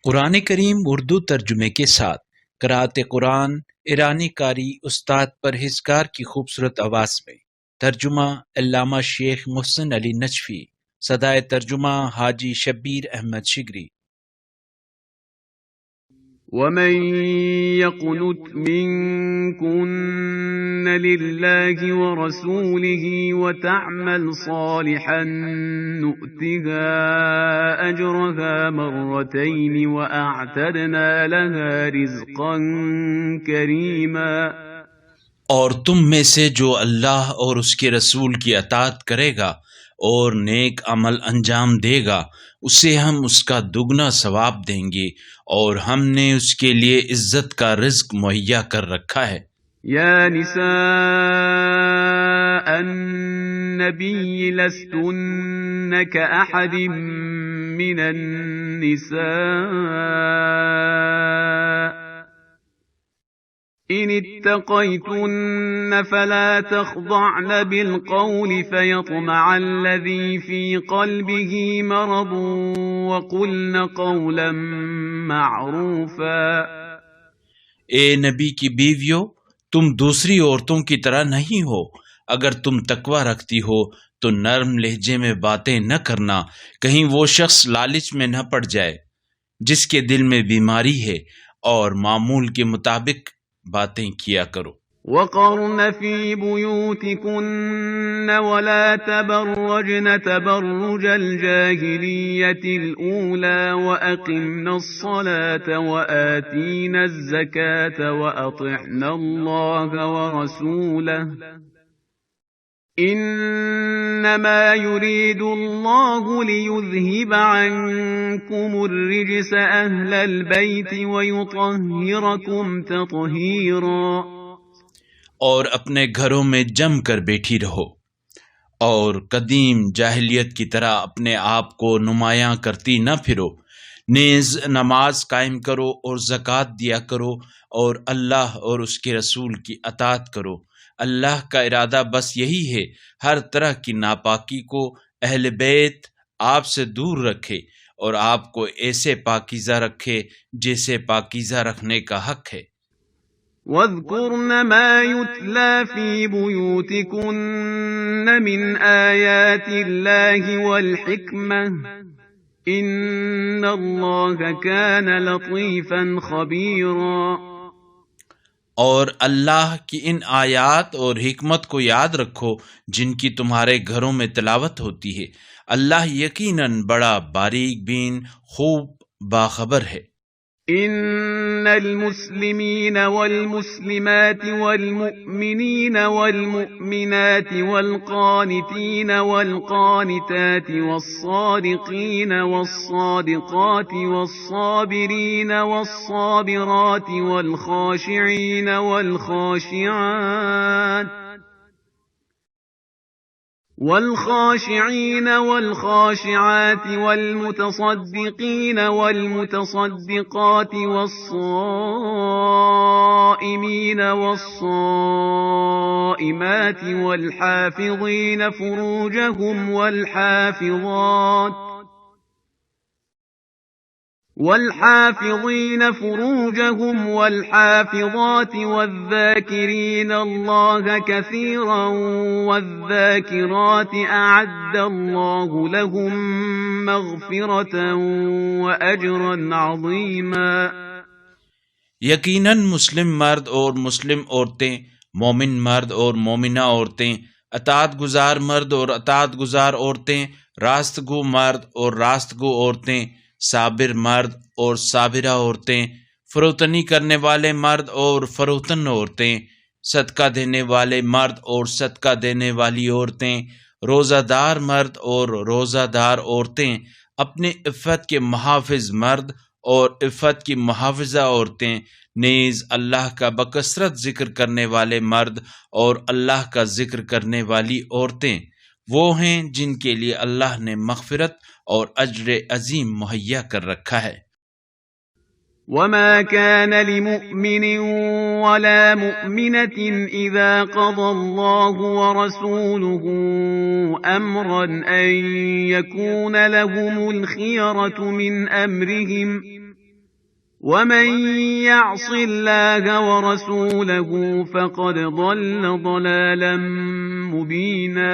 قرآن کریم اردو ترجمے کے ساتھ قرأت قرآن ایرانی قاری استاد پرہیزگار کی خوبصورت آواز میں ترجمہ علامہ شیخ محسن علی نجفی، صدائے ترجمہ حاجی شبیر احمد شگری۔ وَمَن يَقْنُتْ مِنكُنَّ لِلَّهِ وَرَسُولِهِ وَتَعْمَلْ صَالِحًا نُؤْتِهَا أَجْرَهَا مَرَّتَيْنِ وَأَعْتَدْنَا لَهَا رِزْقًا كَرِيمًا۔ اور تم میں سے جو اللہ اور اس کے رسول کی اطاعت کرے گا اور نیک عمل انجام دے گا، اسے ہم اس کا دگنا ثواب دیں گے، اور ہم نے اس کے لیے عزت کا رزق مہیا کر رکھا ہے۔ یا نساء النبی لستن کأحد من النساء إن اتقيتن فلا تخضعن بالقول فيطمع الذي في قلبه مرض وقلن قولا معروفا۔ اے نبی کی بیویوں، تم دوسری عورتوں کی طرح نہیں ہو۔ اگر تم تقوی رکھتی ہو تو نرم لہجے میں باتیں نہ کرنا، کہیں وہ شخص لالچ میں نہ پڑ جائے جس کے دل میں بیماری ہے، اور معمول کے مطابق باتیں کیا کرو۔ وَقَرْنَ فِي بُيُوتِكُنَّ وَلَا تَبَرَّجْنَ تَبَرُّجَ الْجَاهِلِيَّةِ الْأُولَى وَأَقِمْنَ الصَّلَاةَ وَآتِينَ الزَّكَاةَ وَأَطِعْنَ اللَّهَ وَرَسُولَهُ إِنَّمَا يُرِيدُ اللَّهُ لِيُذْهِبَ عَنكُمُ الرِّجْسَ أَهْلَ الْبَيْتِ وَيُطَهِّرَكُمْ تَطْهِيرًا۔ اور اپنے گھروں میں جم کر بیٹھی رہو، اور قدیم جاہلیت کی طرح اپنے آپ کو نمایاں کرتی نہ پھرو، نیز نماز قائم کرو اور زکوٰۃ دیا کرو، اور اللہ اور اس کے رسول کی اطاعت کرو۔ اللہ کا ارادہ بس یہی ہے، ہر طرح کی ناپاکی کو اہل بیت آپ سے دور رکھے، اور آپ کو ایسے پاکیزہ رکھے جیسے پاکیزہ رکھنے کا حق ہے۔ وَاذْكُرْنَ مَا يُتْلَى فِي بُيُوتِكُنَّ مِنْ آيَاتِ اللَّهِ وَالْحِكْمَةِ إِنَّ اللَّهَ كَانَ لَطِيفًا خَبِيرًا۔ اور اللہ کی ان آیات اور حکمت کو یاد رکھو جن کی تمہارے گھروں میں تلاوت ہوتی ہے، اللہ یقیناً بڑا باریک بین خوب باخبر ہے۔ إن المسلمين والمسلمات والمؤمنين والمؤمنات والقانتين والقانتات والصادقين والصادقات والصابرين والصابرات والخاشعين والخاشعين والخاشعات والمتصدقين والمتصدقات والصائمين والصائمات والحافظين فروجهم والحافظات والذاكرين الله كثيرا والذاكرات أعد الله لهم مغفرة وأجرا عظيما۔ یقیناً مسلم مرد اور مسلم عورتیں، مومن مرد اور مومنہ عورتیں، اطاعت گزار مرد اور اطاعت گزار عورتیں، راست گو مرد اور راست گو عورتیں، صابر مرد اور صابرہ عورتیں، فروتنی کرنے والے مرد اور فروتن عورتیں، صدقہ دینے والے مرد اور صدقہ دینے والی عورتیں، روزہ دار مرد اور روزہ دار عورتیں، اپنے عفت کے محافظ مرد اور عفت کی محافظہ عورتیں، نیز اللہ کا بکثرت ذکر کرنے والے مرد اور اللہ کا ذکر کرنے والی عورتیں، وہ ہیں جن کے لیے اللہ نے مغفرت اور اجر عظیم مہیا کر رکھا ہے۔ وَمَا كَانَ لِمُؤْمِنٍ وَلَا مُؤْمِنَةٍ إِذَا قَضَى اللَّهُ وَرَسُولُهُ أَمْرًا أَن يَكُونَ لَهُمُ الْخِيَرَةُ مِنْ أَمْرِهِمْ ومن يعص الله ورسوله فقد ضل ضلالا مبینا۔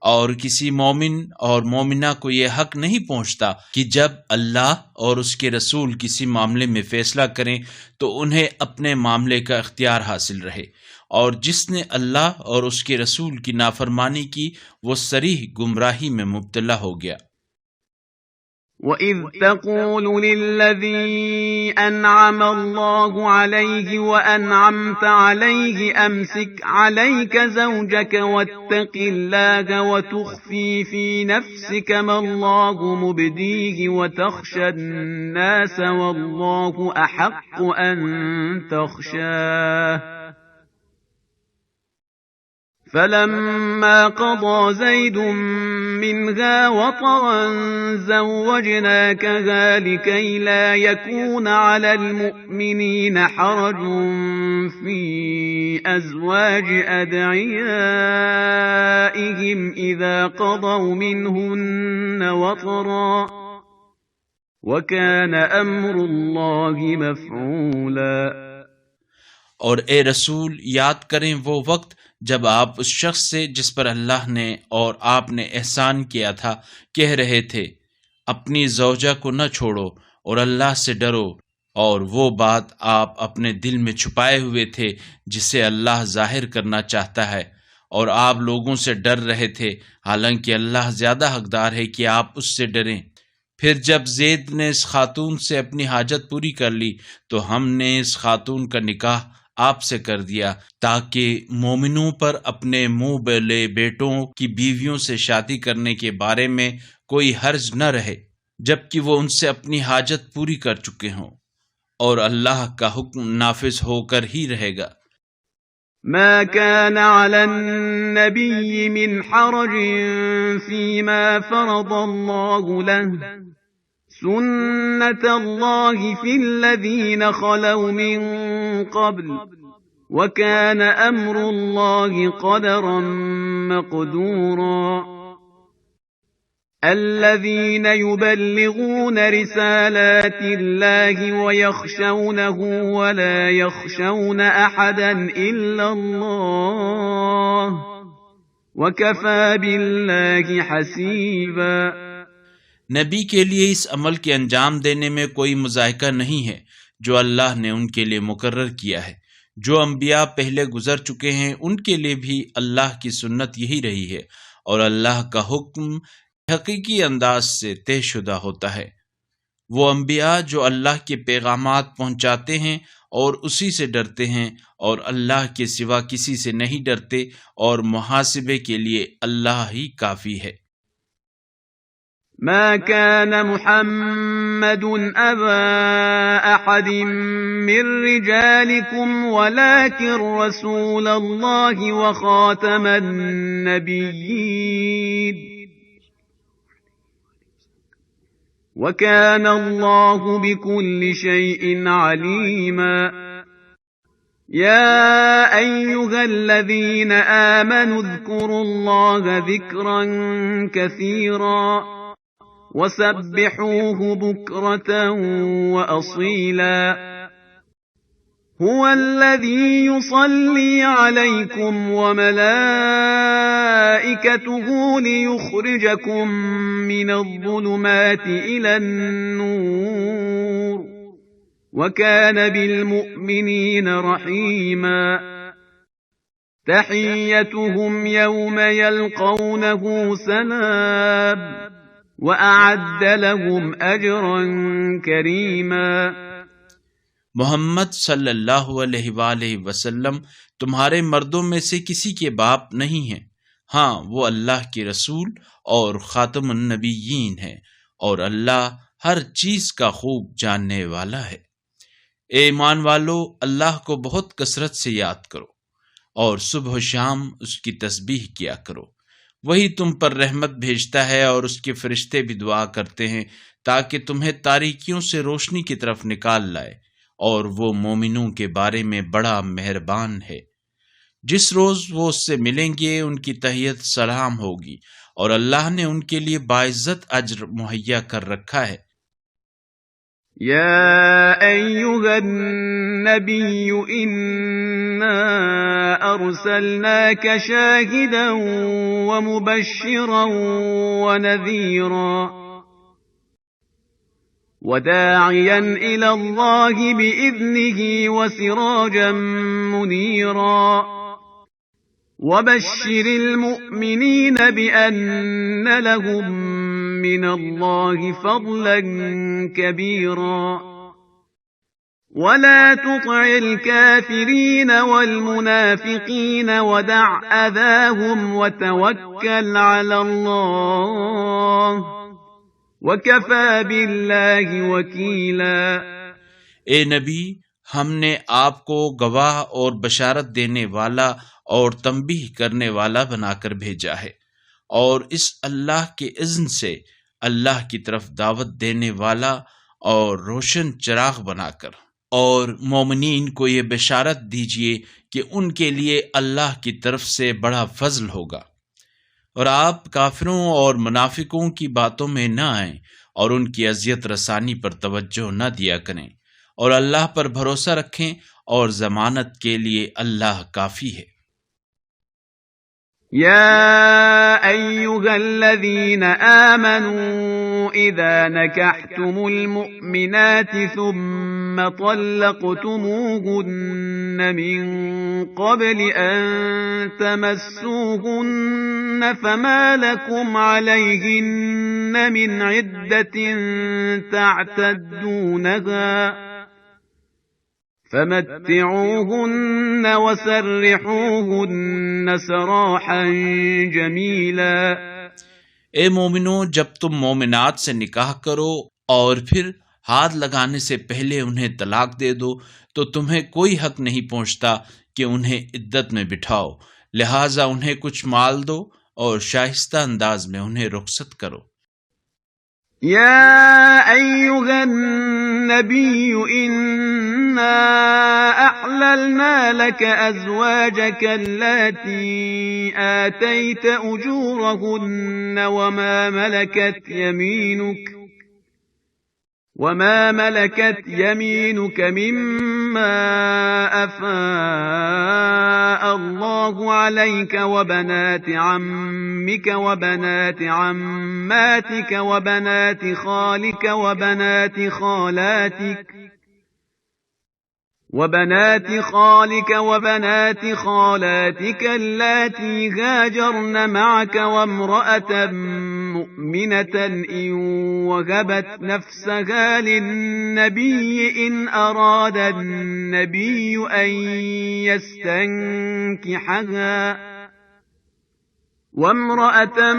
اور کسی مومن اور مومنہ کو یہ حق نہیں پہنچتا کہ جب اللہ اور اس کے رسول کسی معاملے میں فیصلہ کریں تو انہیں اپنے معاملے کا اختیار حاصل رہے، اور جس نے اللہ اور اس کے رسول کی نافرمانی کی وہ صریح گمراہی میں مبتلا ہو گیا۔ وَإِذْ تَقُولُ لِلَّذِي أَنْعَمَ اللَّهُ عَلَيْهِ وَأَنْعَمْتَ عَلَيْهِ أَمْسِكْ عَلَيْكَ زَوْجَكَ وَاتَّقِ اللَّهَ وَتُخْفِي فِي نَفْسِكَ مَا اللَّهُ مُبْدِيهِ وَتَخْشَى النَّاسَ وَاللَّهُ أَحَقُّ أَن تَخْشَاهُ فَلَمَّا قَضَى زَيْدٌ مِّنْهَا وَطَرًا زَوَّجْنَاكَهَا لِكَيْ لَا يَكُونَ عَلَى الْمُؤْمِنِينَ حَرَجٌ فِي أَزْوَاجِ أَدْعِيَائِهِمْ إِذَا قَضَوْا مِنْهُنَّ وَطَرًا وَكَانَ أَمْرُ اللَّهِ مَفْعُولًا۔ اور اے رسول یاد کریں وہ وقت جب آپ اس شخص سے جس پر اللہ نے اور آپ نے احسان کیا تھا کہہ رہے تھے اپنی زوجہ کو نہ چھوڑو اور اللہ سے ڈرو، اور وہ بات آپ اپنے دل میں چھپائے ہوئے تھے جسے اللہ ظاہر کرنا چاہتا ہے، اور آپ لوگوں سے ڈر رہے تھے حالانکہ اللہ زیادہ حقدار ہے کہ آپ اس سے ڈریں۔ پھر جب زید نے اس خاتون سے اپنی حاجت پوری کر لی تو ہم نے اس خاتون کا نکاح آپ سے کر دیا تاکہ مومنوں پر اپنے منہ بولے بیٹوں کی بیویوں سے شادی کرنے کے بارے میں کوئی حرج نہ رہے جبکہ وہ ان سے اپنی حاجت پوری کر چکے ہوں، اور اللہ کا حکم نافذ ہو کر ہی رہے گا۔ ما كان على النبي من حرج فيما فرض الله له سنة الله في الذين خلوا من قبل وكان أمر الله قدرا مقدورا۔ الذين يبلغون رسالات الله ويخشونه ولا يخشون أحدا إلا الله وكفى بالله حسيبا۔ نبی کے لیے اس عمل کے انجام دینے میں کوئی مضائقہ نہیں ہے جو اللہ نے ان کے لیے مقرر کیا ہے۔ جو انبیاء پہلے گزر چکے ہیں ان کے لیے بھی اللہ کی سنت یہی رہی ہے، اور اللہ کا حکم حقیقی انداز سے طے شدہ ہوتا ہے۔ وہ انبیاء جو اللہ کے پیغامات پہنچاتے ہیں اور اسی سے ڈرتے ہیں اور اللہ کے سوا کسی سے نہیں ڈرتے، اور محاسبے کے لیے اللہ ہی کافی ہے۔ ما كان محمد أبا أحد من رجالكم ولكن رسول الله وخاتم النبيين وكان الله بكل شيء عليما۔ يا أيها الذين آمنوا اذكروا الله ذكرا كثيرا وسبحوه بكرة وأصيلا۔ هو الذي يصلي عليكم وملائكته ليخرجكم من الظلمات إلى النور وكان بالمؤمنين رحيما۔ تحيتهم يوم يلقونه سلام وَأَعَدَّ لَهُمْ أَجْرًا كَرِيمًا۔ محمد صلی اللہ علیہ وآلہ وسلم تمہارے مردوں میں سے کسی کے باپ نہیں ہیں، ہاں وہ اللہ کے رسول اور خاتم النبیین ہیں، اور اللہ ہر چیز کا خوب جاننے والا ہے۔ اے ایمان والو، اللہ کو بہت کثرت سے یاد کرو اور صبح و شام اس کی تسبیح کیا کرو۔ وہی تم پر رحمت بھیجتا ہے اور اس کے فرشتے بھی دعا کرتے ہیں تاکہ تمہیں تاریکیوں سے روشنی کی طرف نکال لائے، اور وہ مومنوں کے بارے میں بڑا مہربان ہے۔ جس روز وہ اس سے ملیں گے ان کی تحیت سلام ہوگی، اور اللہ نے ان کے لیے باعزت اجر مہیا کر رکھا ہے۔ يا أيها النبي إنا أرسلناك شاهدا ومبشرا ونذيرا وداعيا إلى الله بإذنه وسراجا منيرا وبشر المؤمنين بأن لهم من الله فضلا كبيرا ولا تطع الكافرين والمنافقين ودع أذاهم وتوكل على الله وكفى بالله وكيلا۔ اے نبی، ہم نے آپ کو گواہ اور بشارت دینے والا اور تنبیہ کرنے والا بنا کر بھیجا ہے، اور اس اللہ کے اذن سے اللہ کی طرف دعوت دینے والا اور روشن چراغ بنا کر، اور مومنین کو یہ بشارت دیجئے کہ ان کے لیے اللہ کی طرف سے بڑا فضل ہوگا، اور آپ کافروں اور منافقوں کی باتوں میں نہ آئیں اور ان کی اذیت رسانی پر توجہ نہ دیا کریں، اور اللہ پر بھروسہ رکھیں اور ضمانت کے لیے اللہ کافی ہے۔ يا أيها الذين آمنوا إذا نكحتم المؤمنات ثم طلقتموهن من قبل أن تمسوهن فما لكم عليهن من عدة تعتدونها فمتعوهن وسرحوهن سراحا جمیلا۔ اے مومنو، جب تم مومنات سے نکاح کرو اور پھر ہاتھ لگانے سے پہلے انہیں طلاق دے دو تو تمہیں کوئی حق نہیں پہنچتا کہ انہیں عدت میں بٹھاؤ، لہٰذا انہیں کچھ مال دو اور شائستہ انداز میں انہیں رخصت کرو۔ يا أيها النبي إنا أحللنا لك أزواجك اللاتي آتيت أجورهن وما ملكت يمينك مما أفاء الله عليك وبنات عمك وبنات عماتك وبنات خالك وبنات خالاتك اللاتي هاجرن معك وامرأة مؤمنة إن وهبت نفسها للنبي إن أراد النبي أن يستنكحها وامرأة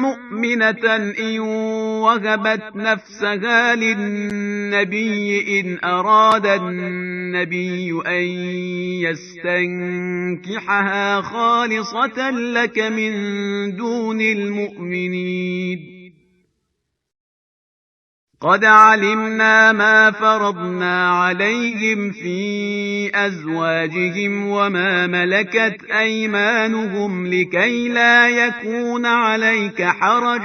مؤمنة إن وهبت نفسها للنبي إن أراد النبي أن يستنكحها خالصة لك من دون المؤمنين قد علمنا ما فرضنا عليهم في أزواجهم وما ملكت أيمانهم لكي لا يكون عليك حرج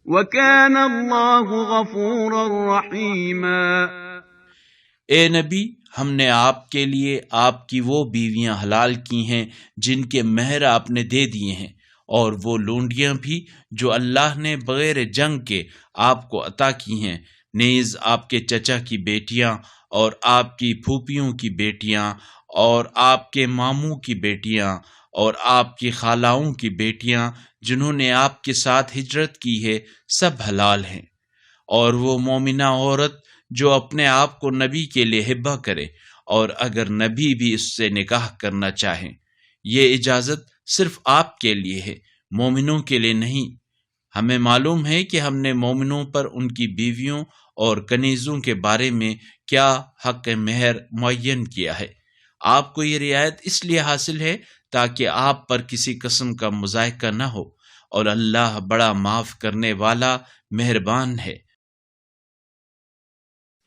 وكان الله غفورا رحيما۔ اے نبی، ہم نے آپ کے لیے آپ کی وہ بیویاں حلال کی ہیں جن کے مہر آپ نے دے دیے ہیں، اور وہ لونڈیاں بھی جو اللہ نے بغیر جنگ کے آپ کو عطا کی ہیں، نیز آپ کے چچا کی بیٹیاں اور آپ کی پھوپھیوں کی بیٹیاں اور آپ کے ماموں کی بیٹیاں اور آپ کی خالاؤں کی بیٹیاں جنہوں نے آپ کے ساتھ ہجرت کی ہے، سب حلال ہیں۔ اور وہ مومنہ عورت جو اپنے آپ کو نبی کے لیے ہبہ کرے، اور اگر نبی بھی اس سے نکاح کرنا چاہیں، یہ اجازت صرف آپ کے لیے ہے، مومنوں کے لیے نہیں۔ ہمیں معلوم ہے کہ ہم نے مومنوں پر ان کی بیویوں اور کنیزوں کے بارے میں کیا حق مہر معین کیا ہے۔ آپ کو یہ رعایت اس لیے حاصل ہے تاکہ آپ پر کسی قسم کا مذائقہ نہ ہو، اور اللہ بڑا معاف کرنے والا مہربان ہے۔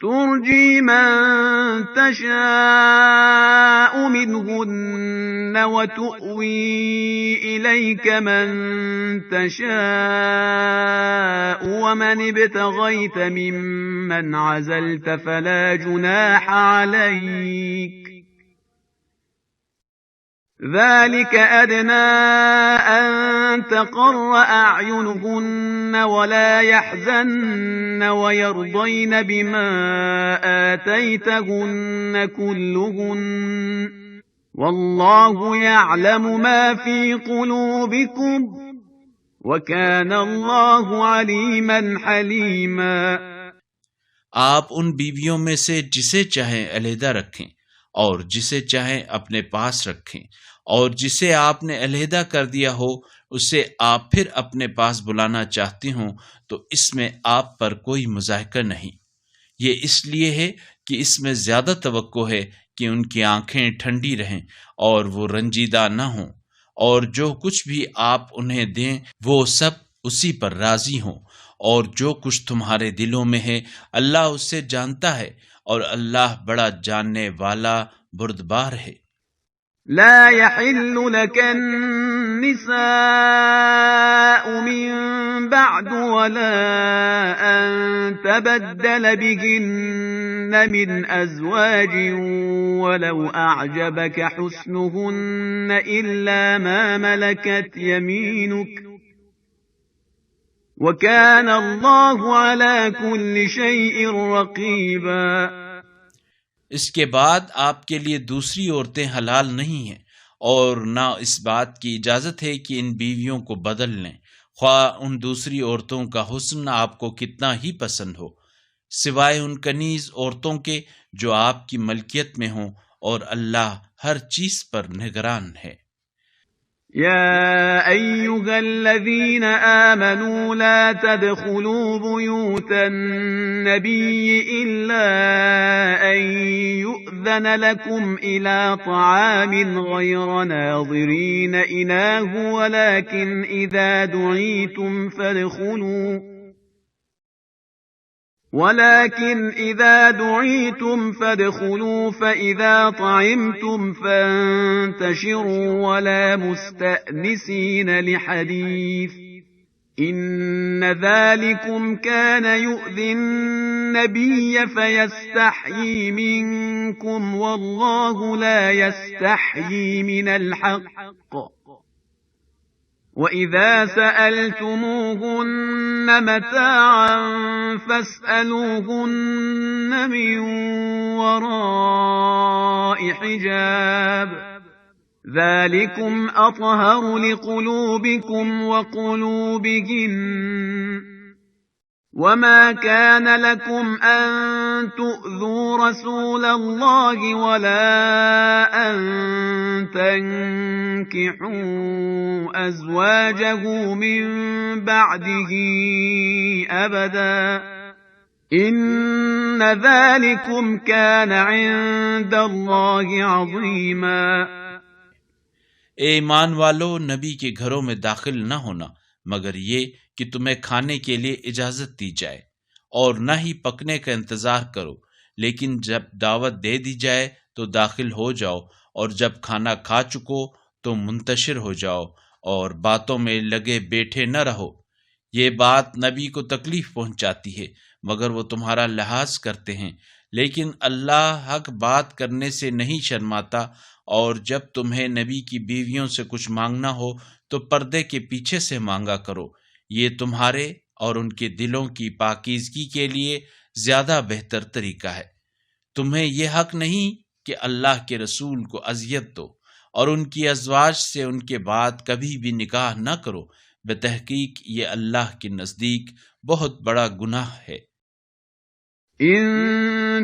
ترجي من تشاء منهن وتؤوي إليك من تشاء ومن ابتغيت ممن عزلت فلا جناح عليك ذلك أدنى أن تقر أعينهن ولا يحزن ويرضين بما آتيتهن كلهن والله يعلم ما في قلوبكم وكان الله عليما حليما. آپ ان بیویوں میں سے جسے چاہیں علیحدہ رکھیں اور جسے چاہیں اپنے پاس رکھیں، اور جسے آپ نے علیحدہ کر دیا ہو اسے آپ پھر اپنے پاس بلانا چاہتی ہوں تو اس میں آپ پر کوئی مضاحکہ نہیں. یہ اس لیے ہے کہ اس میں زیادہ توقع ہے کہ ان کی آنکھیں ٹھنڈی رہیں اور وہ رنجیدہ نہ ہوں، اور جو کچھ بھی آپ انہیں دیں وہ سب اسی پر راضی ہوں، اور جو کچھ تمہارے دلوں میں ہے اللہ اسے جانتا ہے، اور اللہ بڑا جاننے والا بردبار ہے. لا يحل لك النساء من بعد ولا أن تبدل بهن من أزواج ولو أعجبك حسنهن إلا ما ملكت يمينك وكان الله على كل شيء رقيبا. اس کے بعد آپ کے لیے دوسری عورتیں حلال نہیں ہیں، اور نہ اس بات کی اجازت ہے کہ ان بیویوں کو بدل لیں، خواہ ان دوسری عورتوں کا حسن آپ کو کتنا ہی پسند ہو، سوائے ان کنیز عورتوں کے جو آپ کی ملکیت میں ہوں، اور اللہ ہر چیز پر نگران ہے. يا أيها الذين آمنوا لا تدخلوا بيوت النبي إلا أن يؤذن لكم إلى طعام غير ناظرين إناه ولكن إذا دعيتم فادخلوا فإذا طعمتم فانتشروا ولا مستأنسين لحديث إن ذلكم كان يؤذي النبي فيستحيي منكم والله لا يستحيي من الحق وَإِذَا سَأَلْتُمُوهُنَّ مَتَاعًا فَاسْأَلُوهُنَّ مِنْ وَرَاءِ حِجَابٍ ذَلِكُمْ أَطْهَرُ لِقُلُوبِكُمْ وَقُلُوبِهِنَّ وَمَا كَانَ لَكُمْ أَن تُؤْذُوا رَسُولَ اللَّهِ وَلَا أَن تَنكِحُوا أَزْوَاجَهُ مِن بَعْدِهِ أَبَدًا إِنَّ ذَلِكُمْ كَانَ عِندَ اللَّهِ عَظِيمًا. اے ایمان والو، نبی کے گھروں میں داخل نہ ہونا مگر یہ کہ تمہیں کھانے کے لیے اجازت دی جائے، اور نہ ہی پکنے کا انتظار کرو، لیکن جب دعوت دے دی جائے تو داخل ہو جاؤ، اور جب کھانا کھا چکو تو منتشر ہو جاؤ، اور باتوں میں لگے بیٹھے نہ رہو. یہ بات نبی کو تکلیف پہنچاتی ہے مگر وہ تمہارا لحاظ کرتے ہیں، لیکن اللہ حق بات کرنے سے نہیں شرماتا. اور جب تمہیں نبی کی بیویوں سے کچھ مانگنا ہو تو پردے کے پیچھے سے مانگا کرو، یہ تمہارے اور ان کے دلوں کی پاکیزگی کے لیے زیادہ بہتر طریقہ ہے. تمہیں یہ حق نہیں کہ اللہ کے رسول کو اذیت دو، اور ان کی ازواج سے ان کے بعد کبھی بھی نکاح نہ کرو، بتحقیق یہ اللہ کے نزدیک بہت بڑا گناہ ہے. إن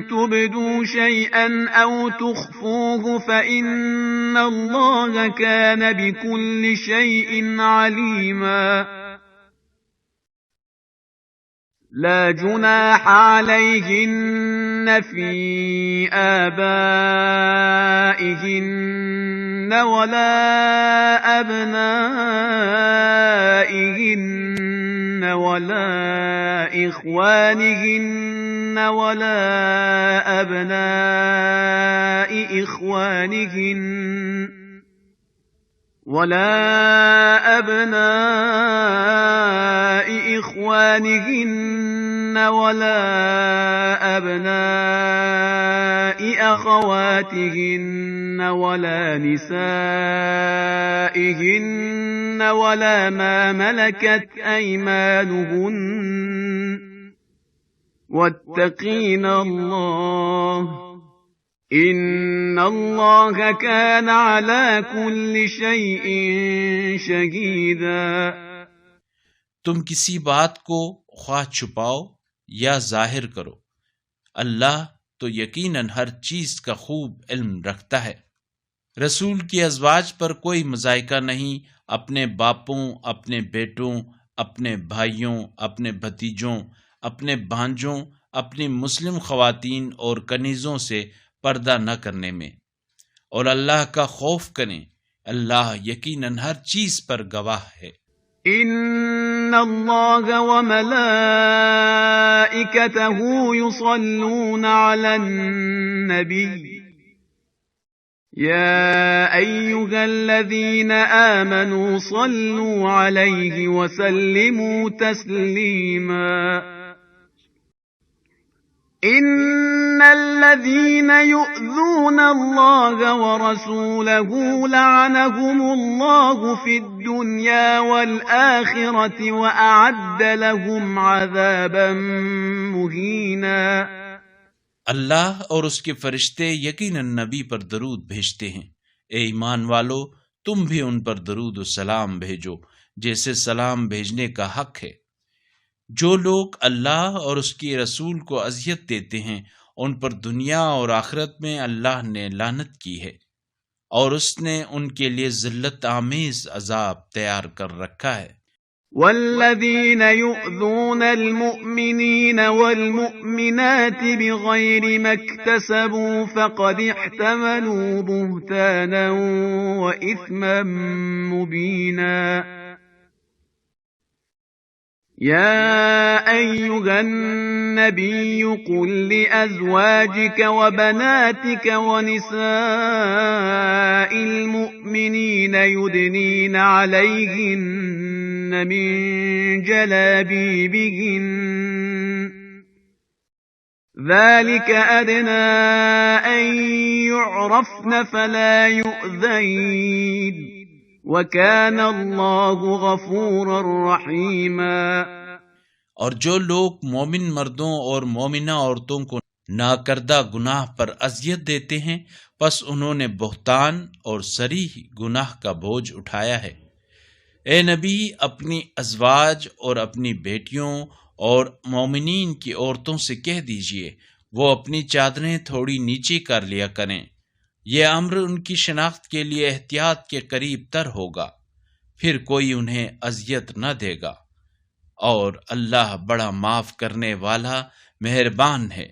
تبدوا شيئا أو تخفوه فإن الله كان بكل شيء عليما. لا جناح عليهن في آبائهن ولا أبنائهن ولا إخوانهن ولا أبناء إخوانهن ولا أبناء أخواتهن ولا نسائهن ولا ما ملكت أيمانهن واتقين الله إن الله كان على كل شيء شهيدا۔ تم کسی بات کو خواہ چھپاؤ یا ظاہر کرو، اللہ تو یقیناً ہر چیز کا خوب علم رکھتا ہے۔ رسول کی ازواج پر کوئی مضائقہ نہیں، اپنے باپوں، اپنے بیٹوں، اپنے بھائیوں، اپنے بھتیجوں، اپنے بھانجوں، اپنی مسلم خواتین اور کنیزوں سے پردہ نہ کرنے میں، اور اللہ کا خوف کریں، اللہ یقیناً ہر چیز پر گواہ ہے۔ ان اللہ وملائکته یصلون علی النبی یا ایها الذین آمنوا صلوا علیہ وسلموا تسلیما۔ ان الذين يؤذون الله ورسوله لعنهم الله في الدنيا والآخرة وأعد لهم عذابا مهينا۔ اللہ اور اس کے فرشتے یقیناً نبی پر درود بھیجتے ہیں، اے ایمان والو تم بھی ان پر درود و سلام بھیجو جیسے سلام بھیجنے کا حق ہے۔ جو لوگ اللہ اور اس کی رسول کو اذیت دیتے ہیں ان پر دنیا اور آخرت میں اللہ نے لعنت کی ہے، اور اس نے ان کے لیے ذلت آمیز عذاب تیار کر رکھا ہے۔ والذین یؤذون المؤمنین والمؤمنات بغیر ما اکتسبوا فقد احتملوا بہتانا وإثما مبینا۔ يا أيها النبي قل لأزواجك وبناتك ونساء المؤمنين يدنين عليهن من جلابيبهن ذلك أدنى أن يعرفن فلا يؤذين وَكَانَ اللَّهُ غَفُورًا رَحِيمًا۔ اور جو لوگ مومن مردوں اور مومنہ عورتوں کو ناکردہ گناہ پر اذیت دیتے ہیں پس انہوں نے بہتان اور صریح گناہ کا بوجھ اٹھایا ہے۔ اے نبی اپنی ازواج اور اپنی بیٹیوں اور مومنین کی عورتوں سے کہہ دیجئے وہ اپنی چادریں تھوڑی نیچی کر لیا کریں، یہ امر ان کی شناخت کے لیے احتیاط کے قریب تر ہوگا، پھر کوئی انہیں اذیت نہ دے گا، اور اللہ بڑا معاف کرنے والا مہربان ہے۔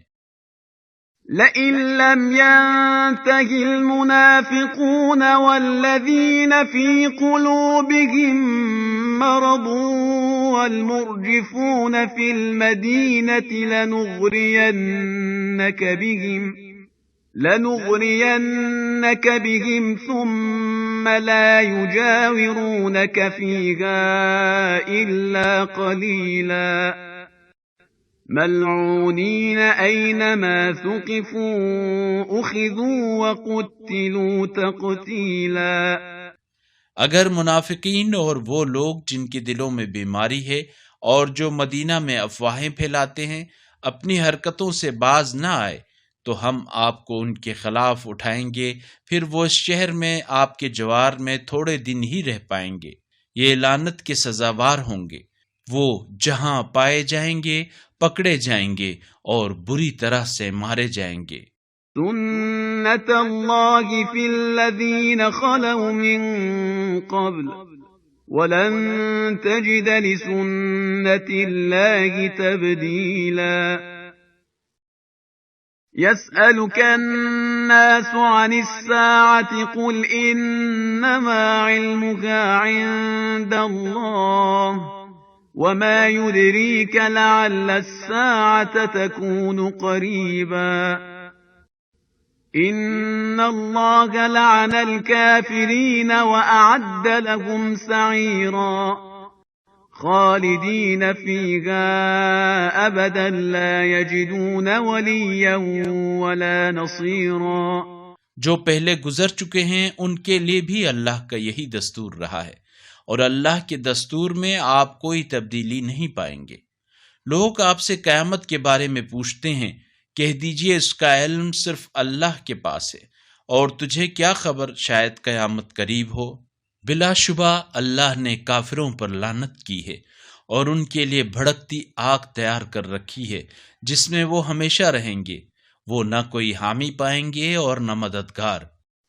لئن لم ينته المنافقون والذين في قلوبهم مرض والمرجفون في المدينة لنغرينك بهم ثم لا يجاورونك فيها إلا قليلا ملعونين أينما ثقفوا أخذوا وقتلوا تقتيلا۔ اگر منافقین اور وہ لوگ جن کے دلوں میں بیماری ہے اور جو مدینہ میں افواہیں پھیلاتے ہیں اپنی حرکتوں سے باز نہ آئے تو ہم آپ کو ان کے خلاف اٹھائیں گے، پھر وہ اس شہر میں آپ کے جوار میں تھوڑے دن ہی رہ پائیں گے، یہ لعنت کے سزاوار ہوں گے، وہ جہاں پائے جائیں گے پکڑے جائیں گے اور بری طرح سے مارے جائیں گے۔ سنت اللہ فی الذین خلوا من قبل ولن تجد لسنت اللہ تبدیلا۔ يسألك الناس عن الساعة قل إنما علمها عند الله وما يدريك لعل الساعة تكون قريبا إن الله لعن الكافرين وأعد لهم سعيرا خالدين فيها أبدا لا يجدون وليا ولا نصيرا جو پہلے گزر چکے ہیں ان کے لیے بھی اللہ کا یہی دستور رہا ہے، اور اللہ کے دستور میں آپ کوئی تبدیلی نہیں پائیں گے۔ لوگ آپ سے قیامت کے بارے میں پوچھتے ہیں، کہہ دیجئے اس کا علم صرف اللہ کے پاس ہے، اور تجھے کیا خبر شاید قیامت قریب ہو۔ بلا شبہ اللہ نے کافروں پر لعنت کی ہے اور ان کے لیے بھڑکتی آگ تیار کر رکھی ہے جس میں وہ ہمیشہ رہیں گے، وہ نہ کوئی حامی پائیں گے اور نہ مددگار۔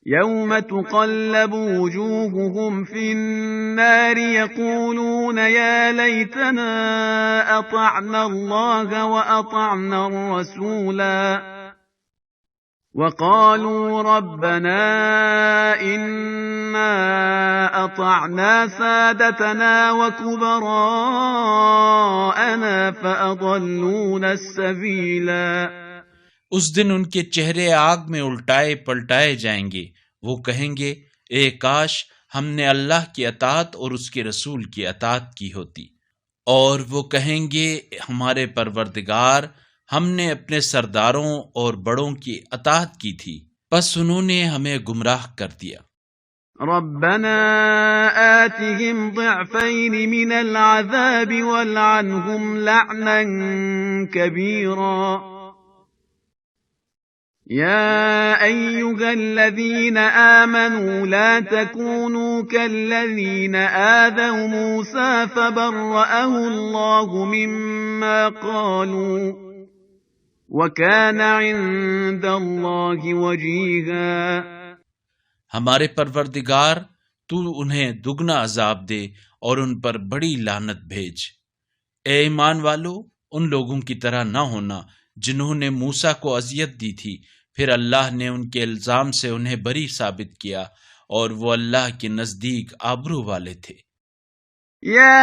يوم تقلب وجوههم في النار يقولون يا ليتنا أطعنا الله وأطعنا الرسولا وقالوا ربنا إنا أطعنا سادتنا وكبراءنا فأضلونا السبيلا اس دن ان کے چہرے آگ میں الٹائے پلٹائے جائیں گے، وہ کہیں گے اے کاش ہم نے اللہ کی اطاعت اور اس کے رسول کی اطاعت کی ہوتی، اور وہ کہیں گے ہمارے پروردگار ہم نے اپنے سرداروں اور بڑوں کی اطاعت کی تھی، بس انہوں نے ہمیں گمراہ کر دیا۔ ربنا آتهم ضعفين من العذاب والعنهم لعنا كبيرا يا أيها الذين آمنوا لا تكونوا كالذين آذوا موسى فبرأه الله مما قالوا وَكَانَ عِندَ اللَّهِ وَجِيهًا ہمارے پروردگار تو انہیں دگنا عذاب دے اور ان پر بڑی لعنت بھیج۔ اے ایمان والو، ان لوگوں کی طرح نہ ہونا جنہوں نے موسیٰ کو اذیت دی تھی، پھر اللہ نے ان کے الزام سے انہیں بری ثابت کیا، اور وہ اللہ کے نزدیک آبرو والے تھے۔ يا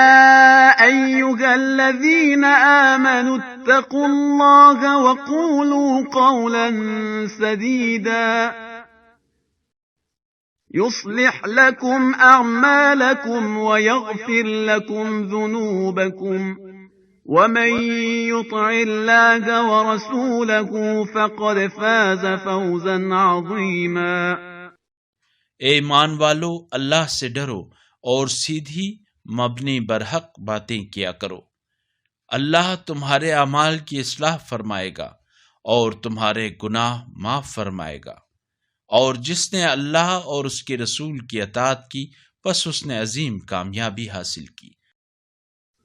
أيها الذين آمنوا اتقوا الله وقولوا قولا سديدا يصلح لكم أعمالكم ويغفر لكم ذنوبكم ومن يطع الله ورسوله فقد فاز فوزا عظيما۔ اے ایمان والو، اللہ سے ڈرو اور سیدھی مبنی برحق باتیں کیا کرو، اللہ تمہارے اعمال کی اصلاح فرمائے گا اور تمہارے گناہ معاف فرمائے گا، اور جس نے اللہ اور اس کے رسول کی اطاعت کی پس اس نے عظیم کامیابی حاصل کی۔